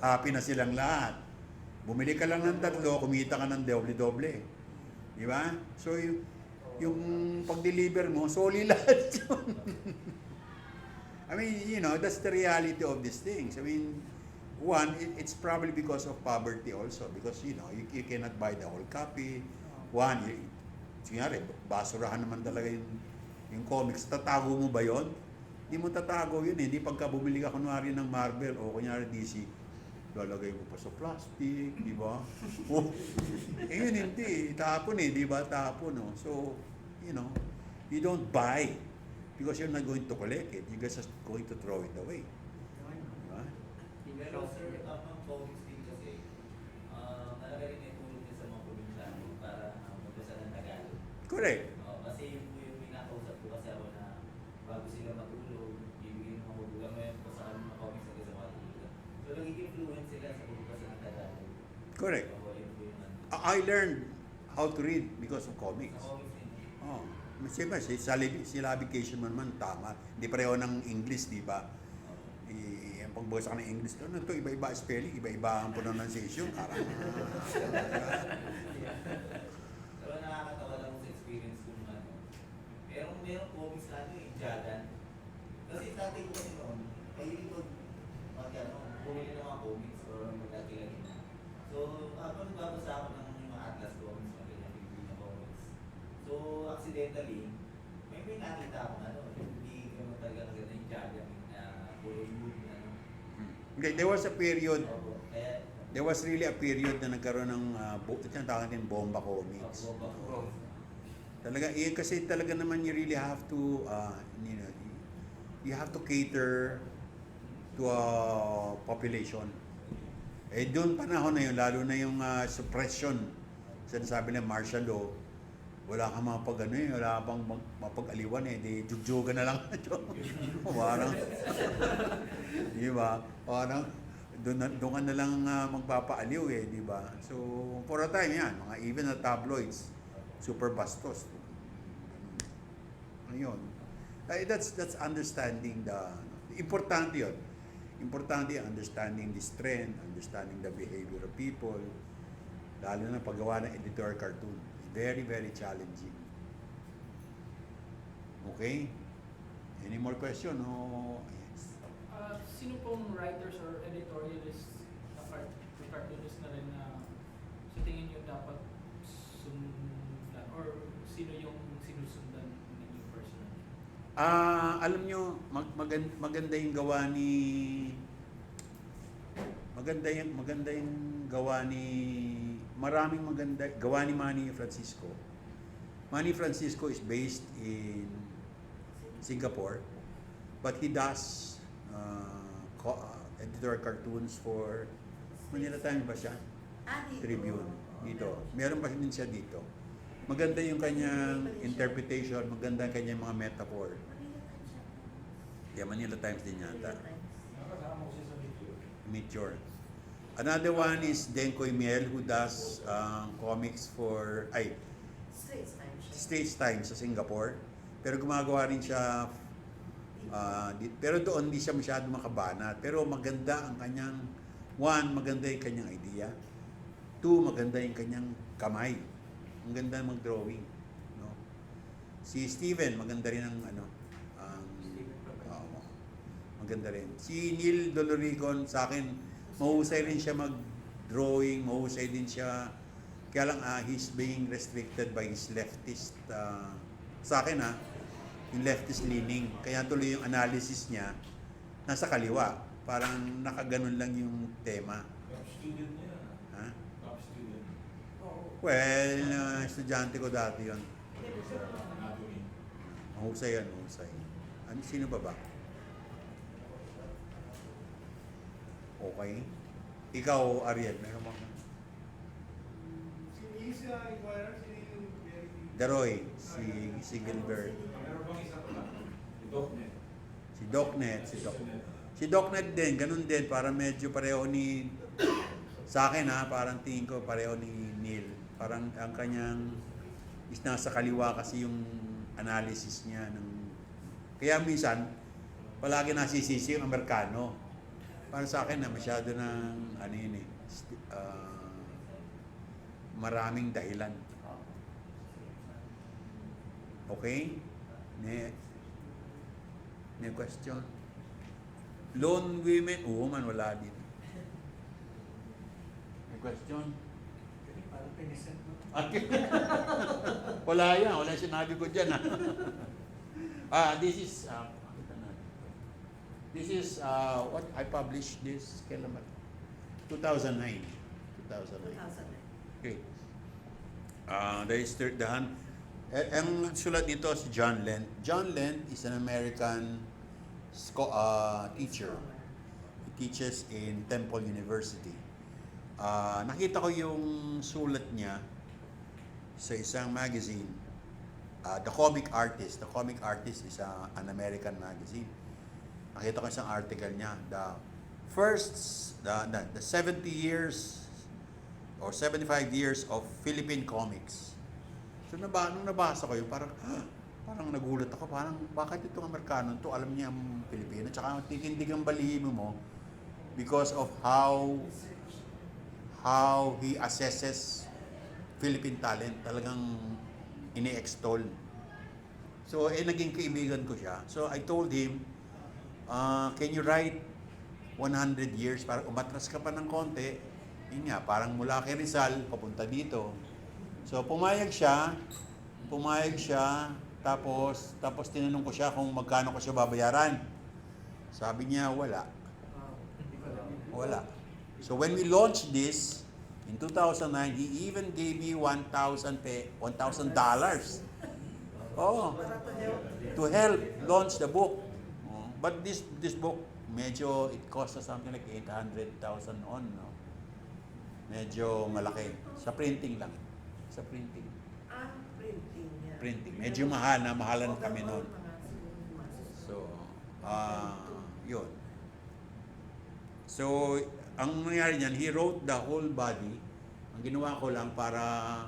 Speaker 1: Happy na silang lahat. Bumili ka lang ng 3, kumita ka ng doble-doble. Di ba? So, yung pag-deliver mo, soli lahat yun. I mean, that's the reality of these things. I mean, one, it's probably because of poverty also. Because, you cannot buy the whole copy. One, siyempre, basurahan naman talaga yung comics. Tatago mo ba yon? Hindi mo tatago yun eh. Hindi pagka bumili ka kunwari ng Marvel o kunyari DC, lalagay mo pa sa plastic, di ba? Yun hindi. Tapon eh, di ba? Tapon, no? So, you don't buy because you're not going to collect it. You're just going to throw it away. Diba?
Speaker 6: Pero sir, ang comics din kasi, malaki rin yung tulong din sa mga probinsyano para
Speaker 1: Correct.
Speaker 6: Kasi yun po yung pinakausap ko kasi ako na bago sila matulog, bibigyan ng mga magulang mo yan po sa kanila mga comics hanggang sa matulog. So nagiging fluent sila sa pagbabasa ng Tagalog.
Speaker 1: Correct.
Speaker 6: So, yun po yung ano.
Speaker 1: I learned how to read because of comics.
Speaker 6: Sa comics din.
Speaker 1: Oh. Siyempre, syllabication mo naman, tama. Hindi pareho ng English, di ba? Ang pagbasa ka ng English, ano to, iba-iba spelling, iba-iba ang pronunciation. Parang,
Speaker 6: Pero nakakatawa lang sa experience ko ng ano. Merong comics na ano eh, Jagan. Kasi tatay ko kasi noon, mahilig ko bumili ng mga comics or magkakilagin na. So, habang nagbabasa ako ng mga Atlas comics, mga ganyan, Pilipino comics. So, accidentally, may nakita ako ano, hindi ko naman talaga kaganda yung Jagan na Bollywood, ano.
Speaker 1: okay, there was a period,
Speaker 6: Opo, kaya,
Speaker 1: there was really a period na nagkaroon ng, itong tawag din, bomba comics.
Speaker 6: Opo.
Speaker 1: Talaga, kasi talaga naman you really have to, you know, you have to cater to a population. Eh doon panahon na yun, lalo na yung suppression, sinasabi ng martial law, wala kang mapag wala pang mapag-aliwan di jugjugan na lang. Parang, di ba? Parang, doon ka na lang magpapaaliw di ba? So, for a time yan, mga even the tabloids, super bastos. Ayun. That's understanding importante yun. Importante understanding this trend, understanding the behavior of people, lalo na paggawa ng editorial cartoon. Very, very challenging. Okay? Any more question? No? Yes.
Speaker 7: Sino pong writers or editorialists na cartoonist na rin na sa tingin nyo dapat sundan or sino yung sinusundan ninyo personally?
Speaker 1: Alam nyo, maganda yung gawa ni maraming maganda gawa ni Manny Francisco. Manny Francisco is based in Singapore, but he does editorial cartoons for Manila Times ba siya? Tribune dito. Meron pa din siya dito. Maganda yung kanyang interpretation, maganda yung kanyang mga metaphor. Yeah, Manila Times din yata.
Speaker 3: Nakakasama ko siya sa video.
Speaker 1: Meteor. Another one is Denkoy Miel who does comics for Straits Times sa Singapore. Pero gumagawa rin siya pero doon hindi siya masyado makabanat. Pero maganda ang kanyang maganda yung kanyang idea. 2, maganda yung kanyang kamay. Ang ganda mag-drawing, no? Si Steven, maganda rin ang maganda rin. Si Neil Doloricon, sa akin, mahusay rin siya mag-drawing, mahusay din siya. Kaya lang, he's being restricted by his leftist, sa akin yung leftist leaning. Kaya tuloy yung analysis niya, nasa kaliwa. Parang nakaganon lang yung tema.
Speaker 3: Top student niya.
Speaker 1: Ha?
Speaker 3: Top student.
Speaker 1: Well, estudyante ko dati yun.
Speaker 3: Anatomy.
Speaker 1: Mahusay yan, mahusay. Sino ba? Okay. Ikaw, Ariel, meron mo? Daroy, si Gilbert.
Speaker 3: Meron bang isa pa lang? Si Docnet.
Speaker 1: Si Docnet din, ganun din, para medyo pareho ni, sa akin parang tingin ko pareho ni Neil. Parang ang kanyang is nasa kaliwa kasi yung analysis niya kaya minsan palagi nasisisi yung Amerikano. Para sa akin masyado ng maraming dahilan. Okay? May question? Lone woman, wala din. May question?
Speaker 2: Parang pinisent mo.
Speaker 1: Wala yan. Wala sinabi ko dyan. This is what I published this kailan ba? 2009. Okay. Ang sulat dito si John Lent. John Lent is an American teacher. He teaches in Temple University. Nakita ko yung sulat niya sa isang magazine The Comic Artist. The Comic Artist is an American magazine. Nakita ko isang article niya. The 70 years or 75 years of Philippine comics. So nung nabasa ko yun, parang nagulat ako. Parang bakit itong Amerikano to alam niya ang Pilipino? Tsaka titindig ang balihin mo because of how he assesses Philippine talent. Talagang ini-extol. So, naging kaibigan ko siya. So, I told him, can you write 100 years para umatras ka pa ng konti? Yun nga, parang mula kay Rizal, papunta dito. So, pumayag siya, tapos tinanong ko siya kung magkano ko siya babayaran. Sabi niya, wala. Wala. So, when we launched this, in 2009, he even gave me $1,000. Oh, to help launch the book. But this book, medyo it cost us something like 800,000 on, no? Medyo malaki. Sa printing lang. Sa printing.
Speaker 4: Printing niya.
Speaker 1: Printing. Medyo mahalan kami noon. So, yun. So, ang nangyari niyan, he wrote the whole body. Ang ginawa ko lang para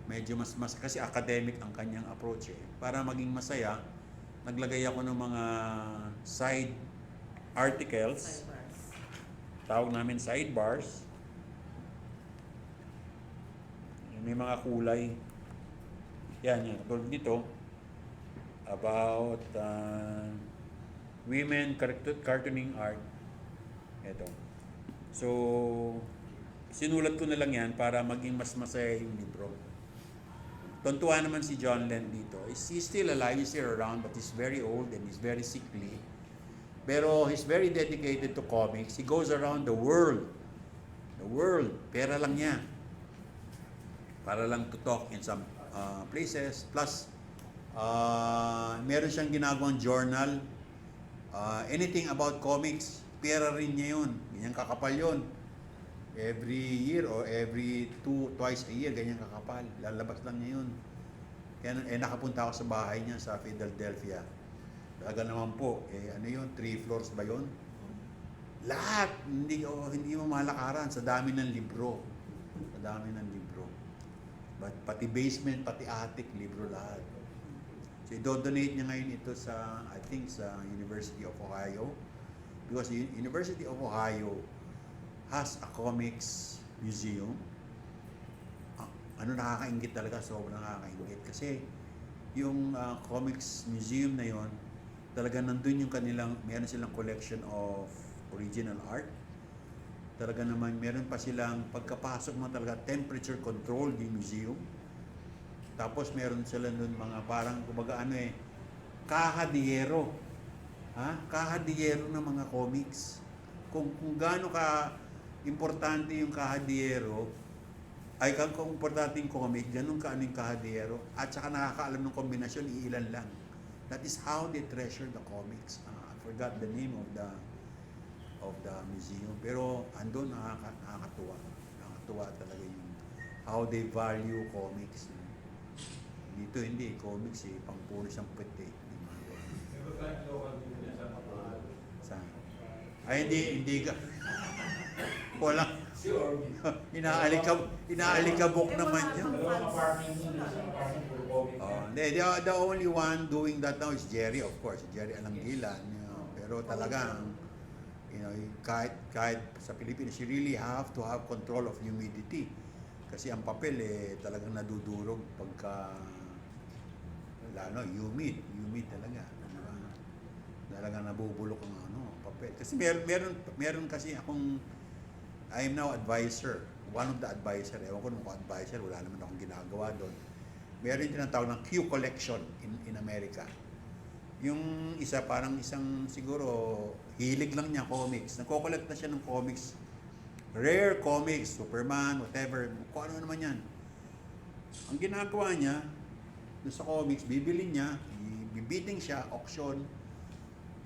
Speaker 1: medyo mas kasi academic ang kanyang approach eh. Para maging masaya, naglagay ako ng mga side articles. Tawag namin sidebars. May mga kulay. Yan. Tulad dito, about women cartooning art. Ito. So, sinulat ko na lang yan para maging mas masaya yung libro. Tuntua naman si John Len dito. He's still alive, he's still around, but he's very old and he's very sickly. Pero he's very dedicated to comics. He goes around the world. The world. Pera lang niya. Para lang to talk in some places. Plus, meron siyang ginagawang journal. Anything about comics, pera rin niya yun. Ganyan kakapal yun. Every year or twice a year, ganyan kakapal. Lalabas lang niya yun. Kaya nakapunta ako sa bahay niya sa Philadelphia. Talaga naman po, ano yun, 3 floors ba yun? Lahat, hindi mo malakaran sa dami ng libro. Sa dami ng libro. But pati basement, pati attic, libro lahat. So, i-donate niya ngayon ito sa, I think, sa University of Ohio. Because the University of Ohio has a comics museum. Nakakaingit talaga, sobrang nakakaingit. Kasi yung comics museum na yon, talaga nandun yung meron silang collection of original art. Talaga naman, meron pa silang pagkapasok mo talaga, temperature control yung museum. Tapos meron sila nun mga parang, kumbaga kahadiyero. Kahadiyero ng mga comics. Kung gaano ka importante yung kahadiyero, kung importante yung comic, ganun yung kahadiyero, at saka nakakaalam ng kombinasyon, iilan lang. That is how they treasure the comics. I forgot the name of the museum. Pero andun nakakatuwa. Nakakatuwa talaga yung how they value comics. Dito hindi, comics pangpuro siyang pwede. Hindi ka. Wala. Inaalikabok naman yun. The only one doing that now is Jerry, of course. Jerry Alanggilan. Pero talagang, kahit sa Pilipinas, you really have to have control of humidity. Kasi ang papel talagang nadudurog pagka humid talaga. Talagang nabubulok ang papel. Kasi meron kasi akong, I am now advisor. One of the advisor. Ewan ko nung advisor, wala naman akong ginagawa doon. Meron tinatawag ng Q collection in America. Yung isa, parang isang siguro, hilig lang niya comics. Nagko-collect na siya ng comics. Rare comics, Superman, whatever. Kung ano naman yan. Ang ginagawa niya, doon sa comics, bibili niya, bibiting siya, auction.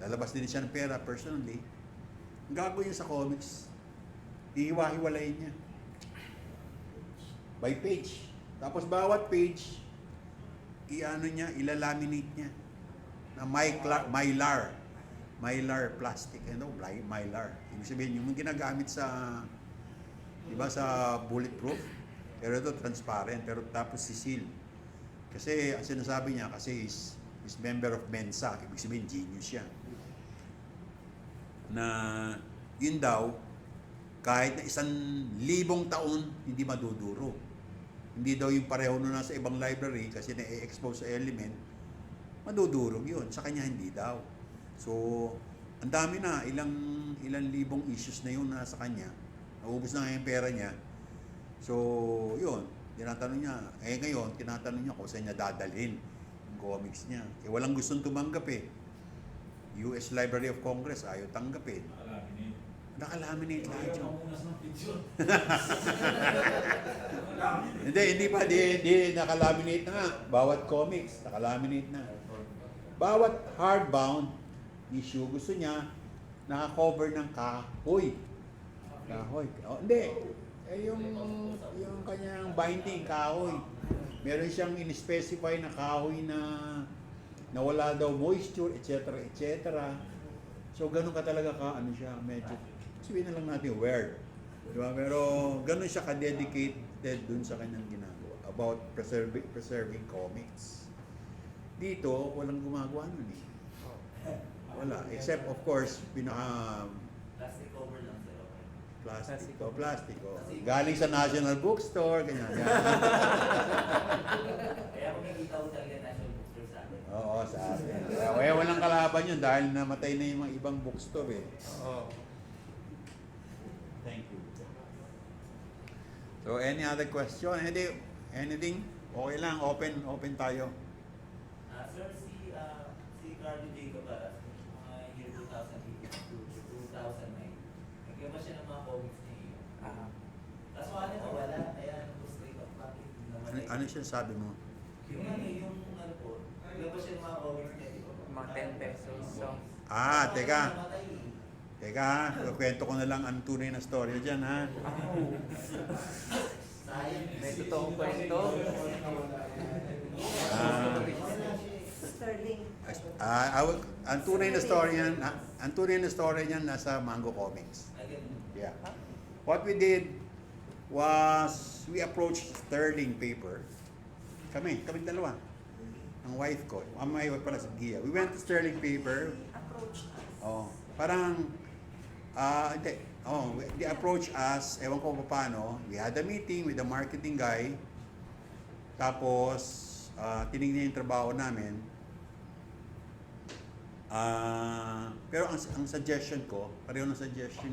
Speaker 1: Lalabas din siya ng pera personally. Ang gagawin niya sa comics, ihiwa-hiwalayin niya. By page. Tapos bawat page, i-ano niya, ilalaminate niya. Na mylar plastic. Ano, mylar. Ibig sabihin, yung ginagamit sa, di ba, sa bulletproof. Pero ito, transparent. Pero tapos sisil. Kasi, ang sinasabi niya, kasi is member of Mensa. Ibig sabihin, genius siya. Na, yun daw, kahit na 1,000 taon, hindi maduduro. Hindi daw yung pareho na nasa ibang library kasi na-expose sa element, madudurog yun. Sa kanya hindi daw. So, ang dami na, ilang libong issues na yun nasa kanya. Naubos na nga yung pera niya. So, yun. Tinatanong niya. Ngayon, tinatanong niya kung saan niya dadalhin yung comics niya. Walang gustong tumanggap eh. US Library of Congress, ayaw tanggapin. Nakalaminate lahat yun. Hindi pa. Di nakalaminate na nga. Bawat comics, nakalaminate na. Bawat hardbound issue, gusto niya naka-cover ng kahoy. Kahoy. Hindi. Yung kanyang binding, kahoy. Meron siyang in-specify na kahoy na wala daw moisture, etc. So, ganun ka talaga ano siya, medyo, sabihin na lang natin, weird. Diba? Pero, ganun siya ka-dedicated dun sa kanyang ginagawa about preserving comics. Dito, walang gumagawa nun eh. Wala. Except, of course,
Speaker 6: Plastic cover lang sila.
Speaker 1: Plastic. Galing sa National Bookstore, ganyan.
Speaker 6: Kaya kung nakikita ko talaga National Bookstore sa akin.
Speaker 1: Oo, sa atin. Kaya walang kalaban yun dahil namatay na yung mga ibang bookstore eh.
Speaker 8: Oo.
Speaker 1: Thank you. So, any other question? Anything? Okay lang, open tayo.
Speaker 6: Sir, si Carlo Jacob mga year 2008 to 2009, nagkaba siya ng mga comics ni Iyo. Kaso wala, kaya nag-frustrate ako bakit namatay.
Speaker 1: Ano siya sabi mo?
Speaker 6: Yung ano po, nagkaba siya ng mga comics niya, di ba?
Speaker 8: Mga 10 pesos. So,
Speaker 1: Teka. Teka, kwento ko na lang ang tunay na story dyan, ha?
Speaker 6: Sayang.
Speaker 8: may totoong kwento.
Speaker 4: Sterling.
Speaker 1: Ang tunay na story niyan nasa Mango Comics. Yeah. What we did was we approached Sterling Paper. Kami dalawa. Ang wife ko. Ang my wife pala sa Gia. We went to Sterling Paper.
Speaker 4: Approach us.
Speaker 1: Oh, parang they approached us, ewan ko paano. We had a meeting with the marketing guy. Tapos tinignan yung trabaho namin. Pero ang suggestion ko, pareho ng suggestion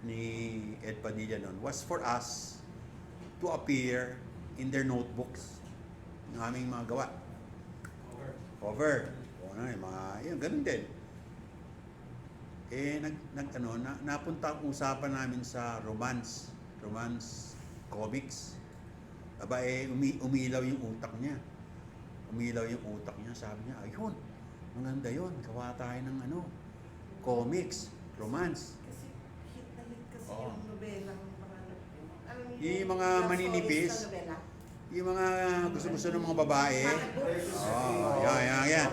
Speaker 1: ni Ed Padilla noon, was for us to appear in their notebooks ng aming mga gawa. Cover. O na, yung mga, yun, ganun din. Napunta ang usapan namin sa romance comics. Aba, umilaw yung utak niya. Sabi niya, ayun, maganda yun. Gawa tayo ng comics, romance.
Speaker 4: Kasi hit na hit kasi
Speaker 1: Oo.
Speaker 4: yung nobelang
Speaker 1: Yung mga maninipis. Yung mga gusto-gusto ng mga babae. Yan.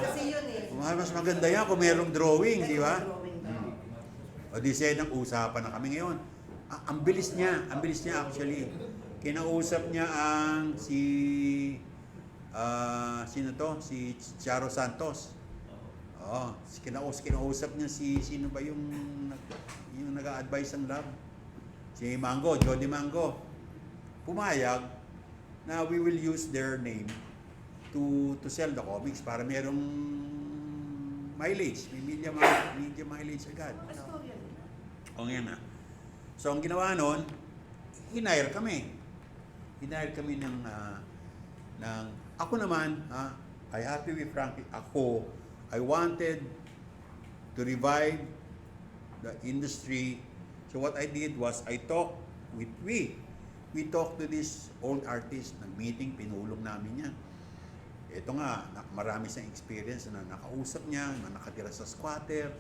Speaker 4: Kasi yun eh.
Speaker 1: Mas maganda yan kung merong drawing, di ba? O di siya ng usapan na kami ngayon. Ang bilis niya actually. Kinausap niya ang si Charo Santos. Kinausap niya sino ba yung nag-a-advise ng lab? Si Jody Mango. Pumayag na we will use their name to sell the comics para merong mileage, may media mileage agad. O yan na. So ang ginawa nun, hinire kami ng ako naman, I have to be frank, I wanted to revive the industry. So what I did was I talked we talked to this old artist, nag-meeting, pinulong namin yan. Ito nga, marami siyang experience na nakausap niya, na nakatira sa squatter.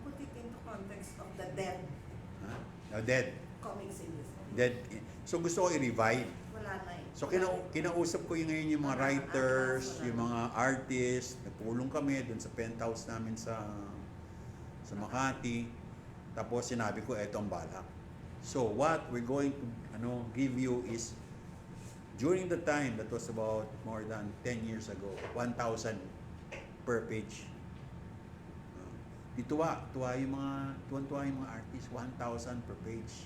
Speaker 4: Put it into context of the dead
Speaker 1: Dead.
Speaker 4: comics industry.
Speaker 1: Dead. So gusto ko i-revive.
Speaker 4: Wala na eh.
Speaker 1: So kinausap ko yung ngayon yung mga writers, yung mga artists, nagpulong kami dun sa penthouse namin sa Makati. Tapos sinabi ko, eto ang balak. So what we're going to give you is, during the time, that was about more than 10 years ago, 1,000 per page. Tuwa yung mga artists, 1,000 per page.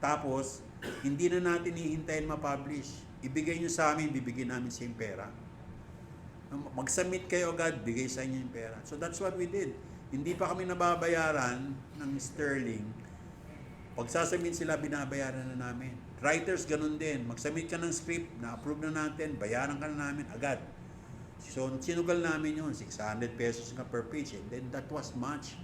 Speaker 1: Tapos, hindi na natin hihintayin ma-publish. Ibigay nyo sa amin, bibigyan namin sa yung pera. Mag-submit kayo agad, bigay sa inyo yung pera. So that's what we did. Hindi pa kami nababayaran ng sterling. Pag sasubmit sila, binabayaran na namin. Writers, ganun din. Mag-submit ka ng script, na-approve na natin, bayaran ka na namin agad. So, sinugal namin yun, 600 pesos nga per page. And then that was much.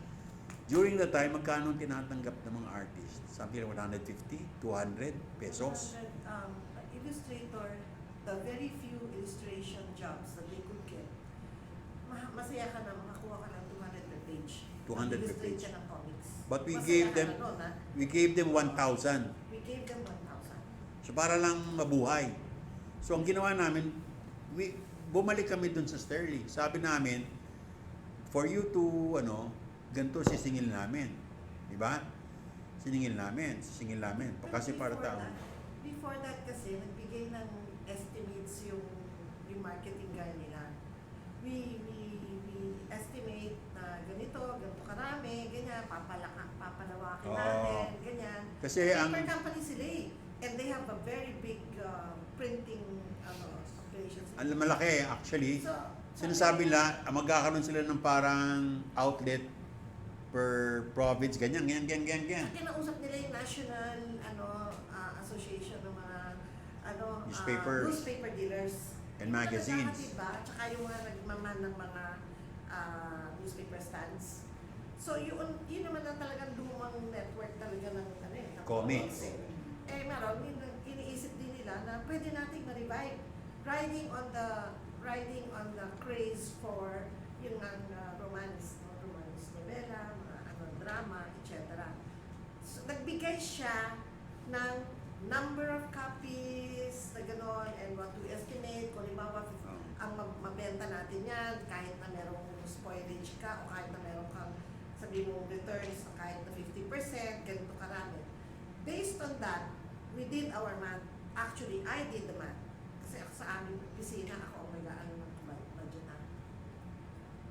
Speaker 1: During the time, magkano tinatanggap ng mga artists? Something like 150, 200 pesos.
Speaker 4: Illustrator, the very few illustration jobs that they could get, masaya ka na makakuha ka ng 200 per page.
Speaker 1: 200 per
Speaker 4: Illustrate
Speaker 1: page.
Speaker 4: ka ng comics.
Speaker 1: But we
Speaker 4: Masaya
Speaker 1: gave
Speaker 4: ka
Speaker 1: them
Speaker 4: na nun, ha?
Speaker 1: 1,000.
Speaker 4: We gave them 1,000.
Speaker 1: So para lang mabuhay. So ang ginawa namin, bumalik kami dun sa sterling. Sabi namin, for you to ganito sisingil namin. Di ba? Sisingil namin. Kasi para tao.
Speaker 4: Before that kasi, nagbigay ng estimates yung marketing guy nila. We estimate na ganito karami, ganyan, papalawakin natin, ganyan.
Speaker 1: Kasi
Speaker 4: Paper company sila eh. And they have a very big printing operations.
Speaker 1: Ang malaki actually.
Speaker 4: So,
Speaker 1: Sinasabi nila, magkakaroon sila ng parang outlet per province, ganyan.
Speaker 4: Kinausap nila yung National Association ng mga newspaper dealers
Speaker 1: And magazines.
Speaker 4: Diba? Tsaka yung mga nagmaman ng mga newspaper stands. So yun naman ang talagang lumang network talaga ng
Speaker 1: Comics.
Speaker 4: Meron, iniisip din nila na pwede nating ma-revive. Riding on the craze for yung romance novela, drama, etc. So, nagbigay siya ng number of copies na gano'n and what to estimate, kung halimbawa ang mabenta natin yan, kahit na merong spoilage ka o kahit na meron kang sabi mo returns na kahit na 50%, ganito karami. Based on that, we did our math. Actually, I did the math. Kasi sa aming opisina, ako ang nag-aano ng budget na.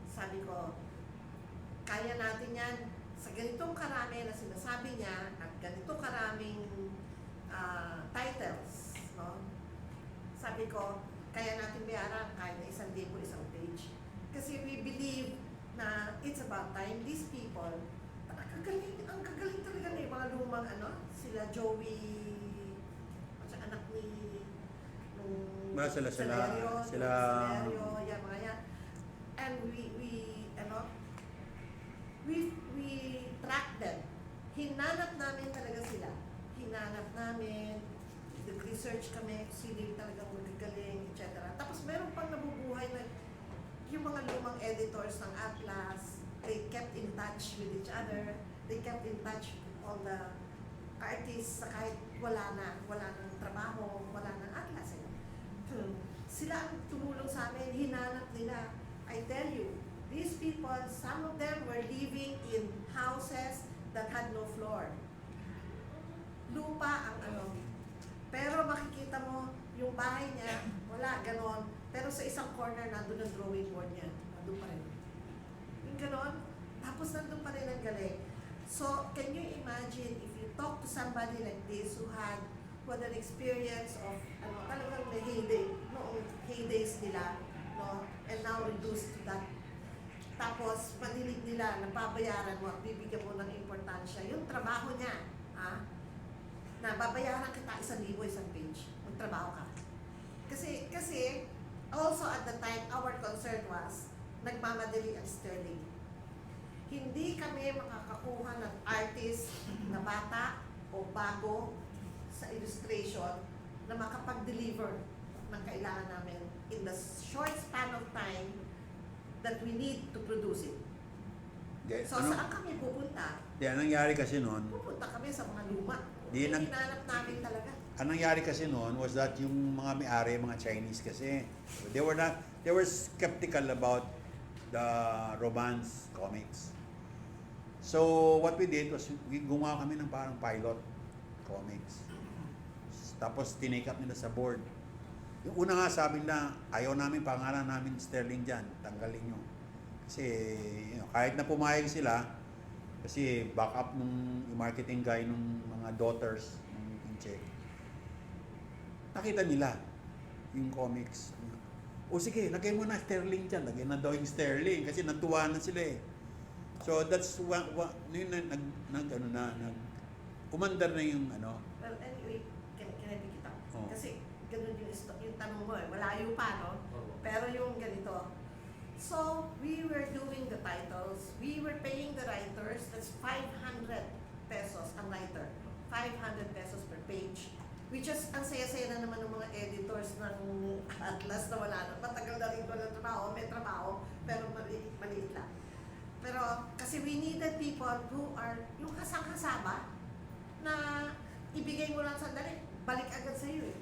Speaker 4: Sabi ko, kaya natin yan sa ganitong karami na sinasabi niya at ganito karaming titles, no? Sabi ko, kaya natin bayaran kahit na 1,000 isang page. Kasi we believe na it's about time these people, ang kagaling talaga na yung mga lumang sila Joey, at anak ni
Speaker 1: Sila
Speaker 4: Celerio, yan mga yan. And we track them. Hinanap namin talaga sila. Hinanap namin, nag-research kami, sino yung talagang magagaling, etc. Tapos meron pang nabubuhay na yung mga lumang editors ng Atlas, they kept in touch with each other, they kept in touch with all the artists na kahit wala nang trabaho, wala nang Atlas. Sila ang tumulong sa amin, hinanap nila. I tell you, these people, some of them were living in houses that had no floor. Lupa ang pero makikita mo yung bahay niya, wala, ganon. Pero sa isang corner, nandun ang drawing board niya. Nandun pa rin. Yung ganon. Tapos nandun pa rin ang galing. So, can you imagine if you talk to somebody like this who had an experience of talagang the heydays nila, no? And now reduced to that. Tapos, panilig nila, napabayaran mo at bibigyan mo ng importansya. Yung trabaho niya, na babayaran kita 1,000 isang page, magtrabaho ka. Kasi, also at the time, our concern was, nagmamadali ang sterling. Hindi kami makakakuha ng artist na bata o bago sa illustration na makapag-deliver ng kailangan namin in the short span of time that we need to produce it. So, saan kami pupunta?
Speaker 1: Anong nangyari kasi noon?
Speaker 4: Pupunta kami sa mga luma.
Speaker 1: Hinanap
Speaker 4: namin talaga.
Speaker 1: Ang nangyari kasi noon was that yung mga may-ari, mga Chinese kasi, they were skeptical about the romance comics. So what we did was gumawa kami ng parang pilot comics. Tapos tinake up nila sa board. Yung una nga sabi nila, ayaw namin pangalan namin Sterling dyan, tanggalin nyo. Kasi kahit na pumayag sila, kasi back up nung marketing guy nung mga daughters ng Inche, nakita nila yung comics. O sige, lagay mo na Sterling dyan. Lagay na daw yung Sterling kasi natuwa na sila eh. So that's umandar na yung ano.
Speaker 4: Well, anyway, kinabig kita.
Speaker 1: Oh.
Speaker 4: Kasi ganun yung tanong mo eh. Malayo pa, no? Pero yung ganito. So, we were doing the titles. We were paying the writers. That's 500 pesos ang writer. 500 pesos per page. Which is, ang saya-saya na naman ng mga editors ng Atlas na wala na. Matagal na rin walang trabaho. May trabaho, pero maliit lang. Pero, kasi we needed people who are yung kasang-kasama na ibigay mo lang sandali, balik agad sa iyo eh.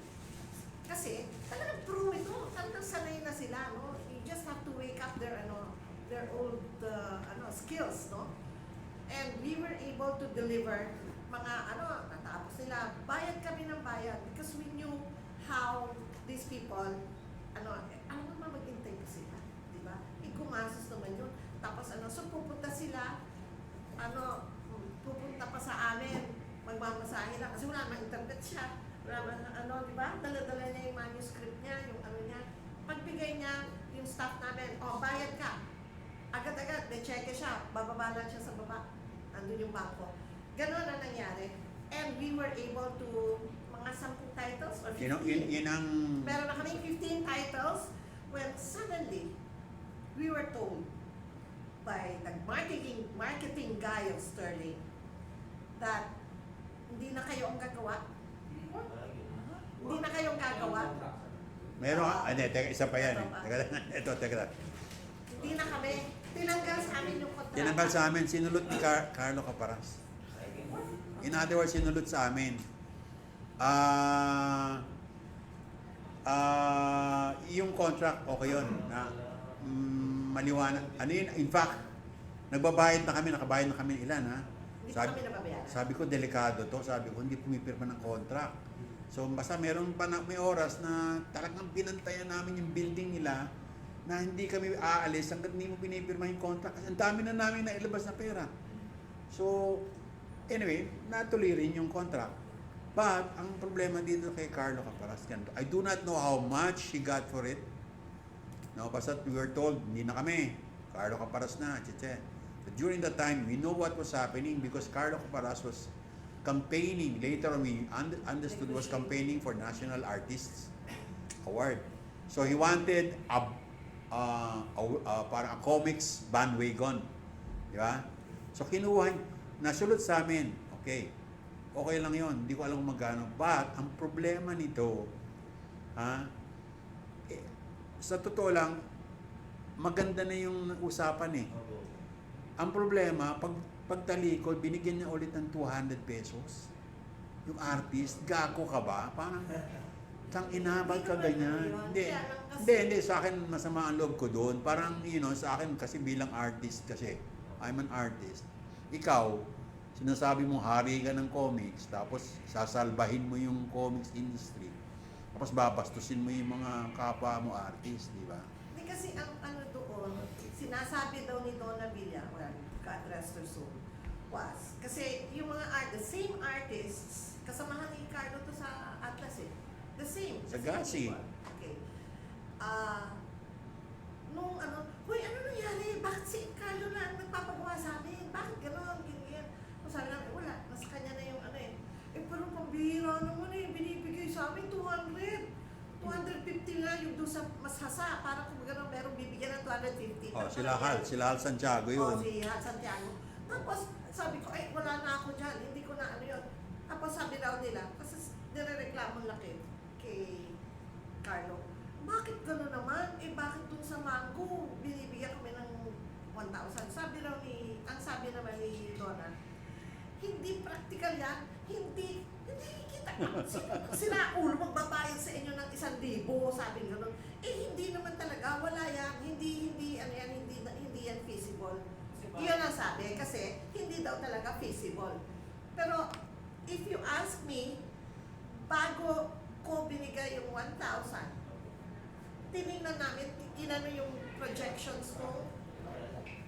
Speaker 4: Kasi, talagang true ito. Talagang sanay na sila, no? You just have to wake up their old skills, no? And we were able to deliver mga natapos nila. Bayad kami ng bayad because we knew how these people, alam mo mag-intay pa sila, di ba? Ikumasos naman yun. Tapos so pupunta sila, pupunta pa sa amin, magmamasahe lang. Kasi wala namang internet siya. Wala namang di ba? Dala-dala niya yung manuscript niya, yung niya. Pagbigay niya, yung staff namin, bayad ka. Agad-agad, check siya, bababa lang siya sa baba. Andun yung bangko. Ganon ang nangyari. And we were able to, mga 10 titles or 15. Meron na kami 15 titles when suddenly, we were told by the marketing guy of Sterling that hindi na kayo ang gagawa. Hindi na kayong gagawa.
Speaker 1: Meron teka, isa pa yan eh. Teka.
Speaker 4: Hindi na kami. Tinanggal sa amin yung kontrata.
Speaker 1: Tinanggal sa amin, sinulot ni Carlo Caparas. In other words, sinulot sa amin. Yung contract, okay yun. Maliwanag. In fact, nakabayad na kami ilan ha.
Speaker 4: Hindi pa kami nababayaran.
Speaker 1: Sabi ko, delikado to. Sabi ko, hindi pumipirma ng contract. So, basta may oras na talagang binantayan namin yung building nila na hindi kami aalis hanggat hindi mo pinipirma yung contract. Kasi ang dami na namin nailabas na pera. So, anyway, natuloy rin yung contract. But, ang problema dito kay Carlo Caparas, I do not know how much he got for it. No, basta we were told, hindi na kami. Carlo Caparas na, But during that time, we know what was happening because Carlo Caparas was campaigning. Later on, we understood was campaigning for National Artists Award. So he wanted parang a comics bandwagon. Di ba? So kinuha, nasulot sa amin. Okay lang yon. Hindi ko alam kung magkano. But, ang problema nito, sa totoo lang, maganda na yung usapan eh. Ang problema, pagtalikod, binigyan niya ulit ng 200 pesos. Yung artist, gago ka ba? Parang, inabag ka ganyan. Hindi, sa akin masama ang loob ko doon. Parang, sa akin kasi bilang artist kasi, I'm an artist. Ikaw, sinasabi mo hari ka ng comics, tapos sasalbahin mo yung comics industry. Tapos babastusin mo yung mga kapwa mo artist, di ba?
Speaker 4: Hindi kasi ang doon, sinasabi daw ni Donna Villa, God rest her soul, was, kasi yung mga the same artists, kasamahan ni Carlo to sa Atlas eh. The same.
Speaker 1: Sagasi.
Speaker 4: Okay. Nung hoy, ano nangyari? Bakit si Carlo na nagpapagawa sa amin? Bakit gano'n? Ganyan. Kung sabi namin, wala, nasa kanya na yung pero pambihira naman binibigay sa amin 200. 250 na yung doon sa Mashasa, para kung gano'n, pero bibigyan ng 250.
Speaker 1: Sila Hal Santiago yun.
Speaker 4: Si Hal Santiago. Tapos, sabi ko, wala na ako dyan, hindi ko na yun. Tapos sabi daw nila, kasi nirereklamo laki kay Carlo, bakit gano'n naman? Bakit dun sa Mango, binibigyan kami ng 1,000? Ang sabi naman ni Donna, hindi practical yan, hindi kita. sila ulo magbabayad sa inyo ng 1,000, sabi gano'n. Eh hindi naman talaga, wala yan, hindi yan feasible. Yun ang sabi, kasi hindi daw talaga feasible. Pero if you ask me, bago ko binigay yung 1,000, tinignan namin, inano yung projections ng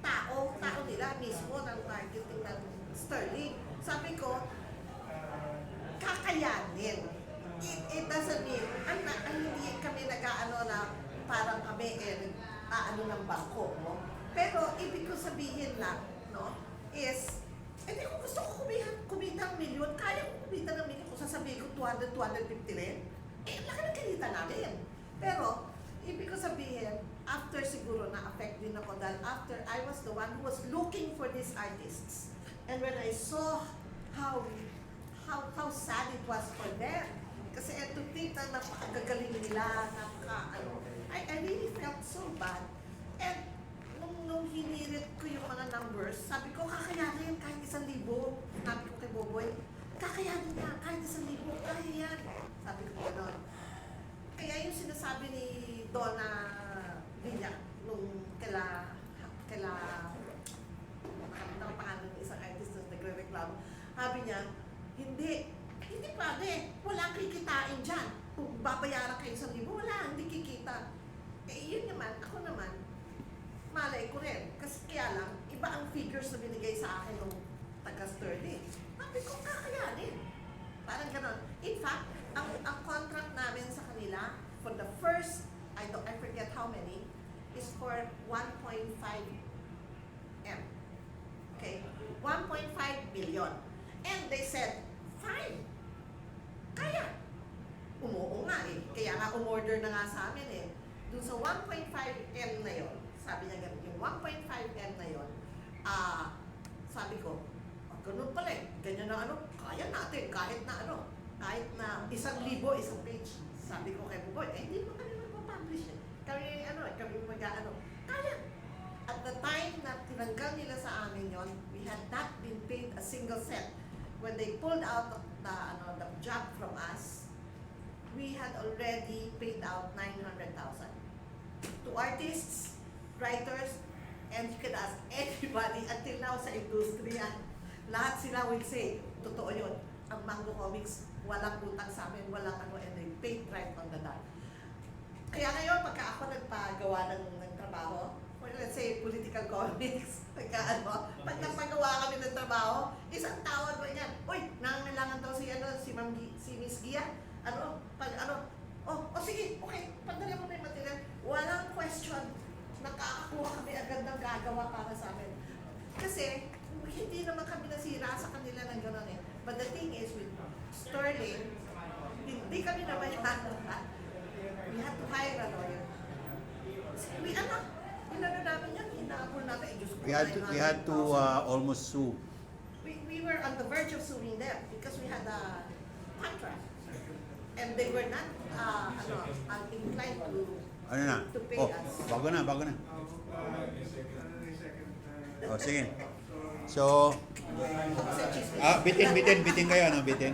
Speaker 4: tao nila mismo ng marketing ng Sterling. Sabi ko, kakayanin. It doesn't mean, hindi kami nag-aano na parang kami ng bangko, no? Pero ibig ko sabihin lang, no, is, hindi ko gusto ko kumita ng milyon, kaya ko kumita ng milyon, kung sasabihin ko 200, 250 rin, ang laki ng kinita namin. Pero, ibig ko sabihin, after siguro na-affect din ako dahil after I was the one who was looking for these artists. And when I saw how sad it was for them, kasi to think na napakagagaling nila, I really felt so bad. And nung hinirit ko yung mga numbers, sabi ko, kakayanin kahit 1,000. Sabi ko kay Boboy, kakayanin niya kahit 1,000, kaya yan. Sabi ko gano'n. Kaya yung sinasabi ni Donna Villa, nung nakalimutan ko pangalan ng isang artist na nagre-reklamo, sabi niya, hindi pwede, walang kikitain dyan. Kung babayaran kayo 1,000, wala, hindi kikita. Eh yun naman, ako naman, malay ko rin. Kasi kaya lang, iba ang figures na binigay sa akin ng taga-Sterling. Sabi ko, kakayanin. Parang ganon. In fact, ang contract namin sa kanila, for the first, I forget how many, is for 1.5 M. Okay? 1.5 billion. And they said, fine. Kaya. Umuo nga eh. Kaya nga umorder na nga sa amin eh. Doon sa 1.5 M na yon, sabi niya ganun, yung 1.5 M na yon, sabi ko, ganun pala eh, ganyan na kaya natin, kahit na 1,000 isang page. Sabi ko kay Boboy, hindi mo kami magpapublish eh. Kami kaya. At the time na tinanggal nila sa amin yon, we had not been paid a single cent. When they pulled out the job from us, we had already paid out 900,000 to artists, writers, and you can ask anybody until now sa industriya. Lahat sila will say, totoo yun, ang Mango Comics, walang utang sa amin, walang and they paid right on the dot. Kaya ngayon, pagka ako nagpagawa ng trabaho, or let's say political comics, pag nagpagawa kami ng trabaho, isang tawad mo yan, uy, nangangailangan daw si Miss Gia, sige, okay, padala mo na yung material. Walang question, nakakakuha kami agad ng gagawa para sa amin. Kasi, hindi naman kami nasira sa kanila ng gano'n eh. But the thing is, with Sterling, hindi kami naman we had to hire a lawyer. Namin yan, hinabol namin.
Speaker 1: We had to almost sue.
Speaker 4: We were on the verge of suing them because we had a contract. And they were not inclined to pay us.
Speaker 1: Bago na. Sige. So, bitin kayo, no? Bitin.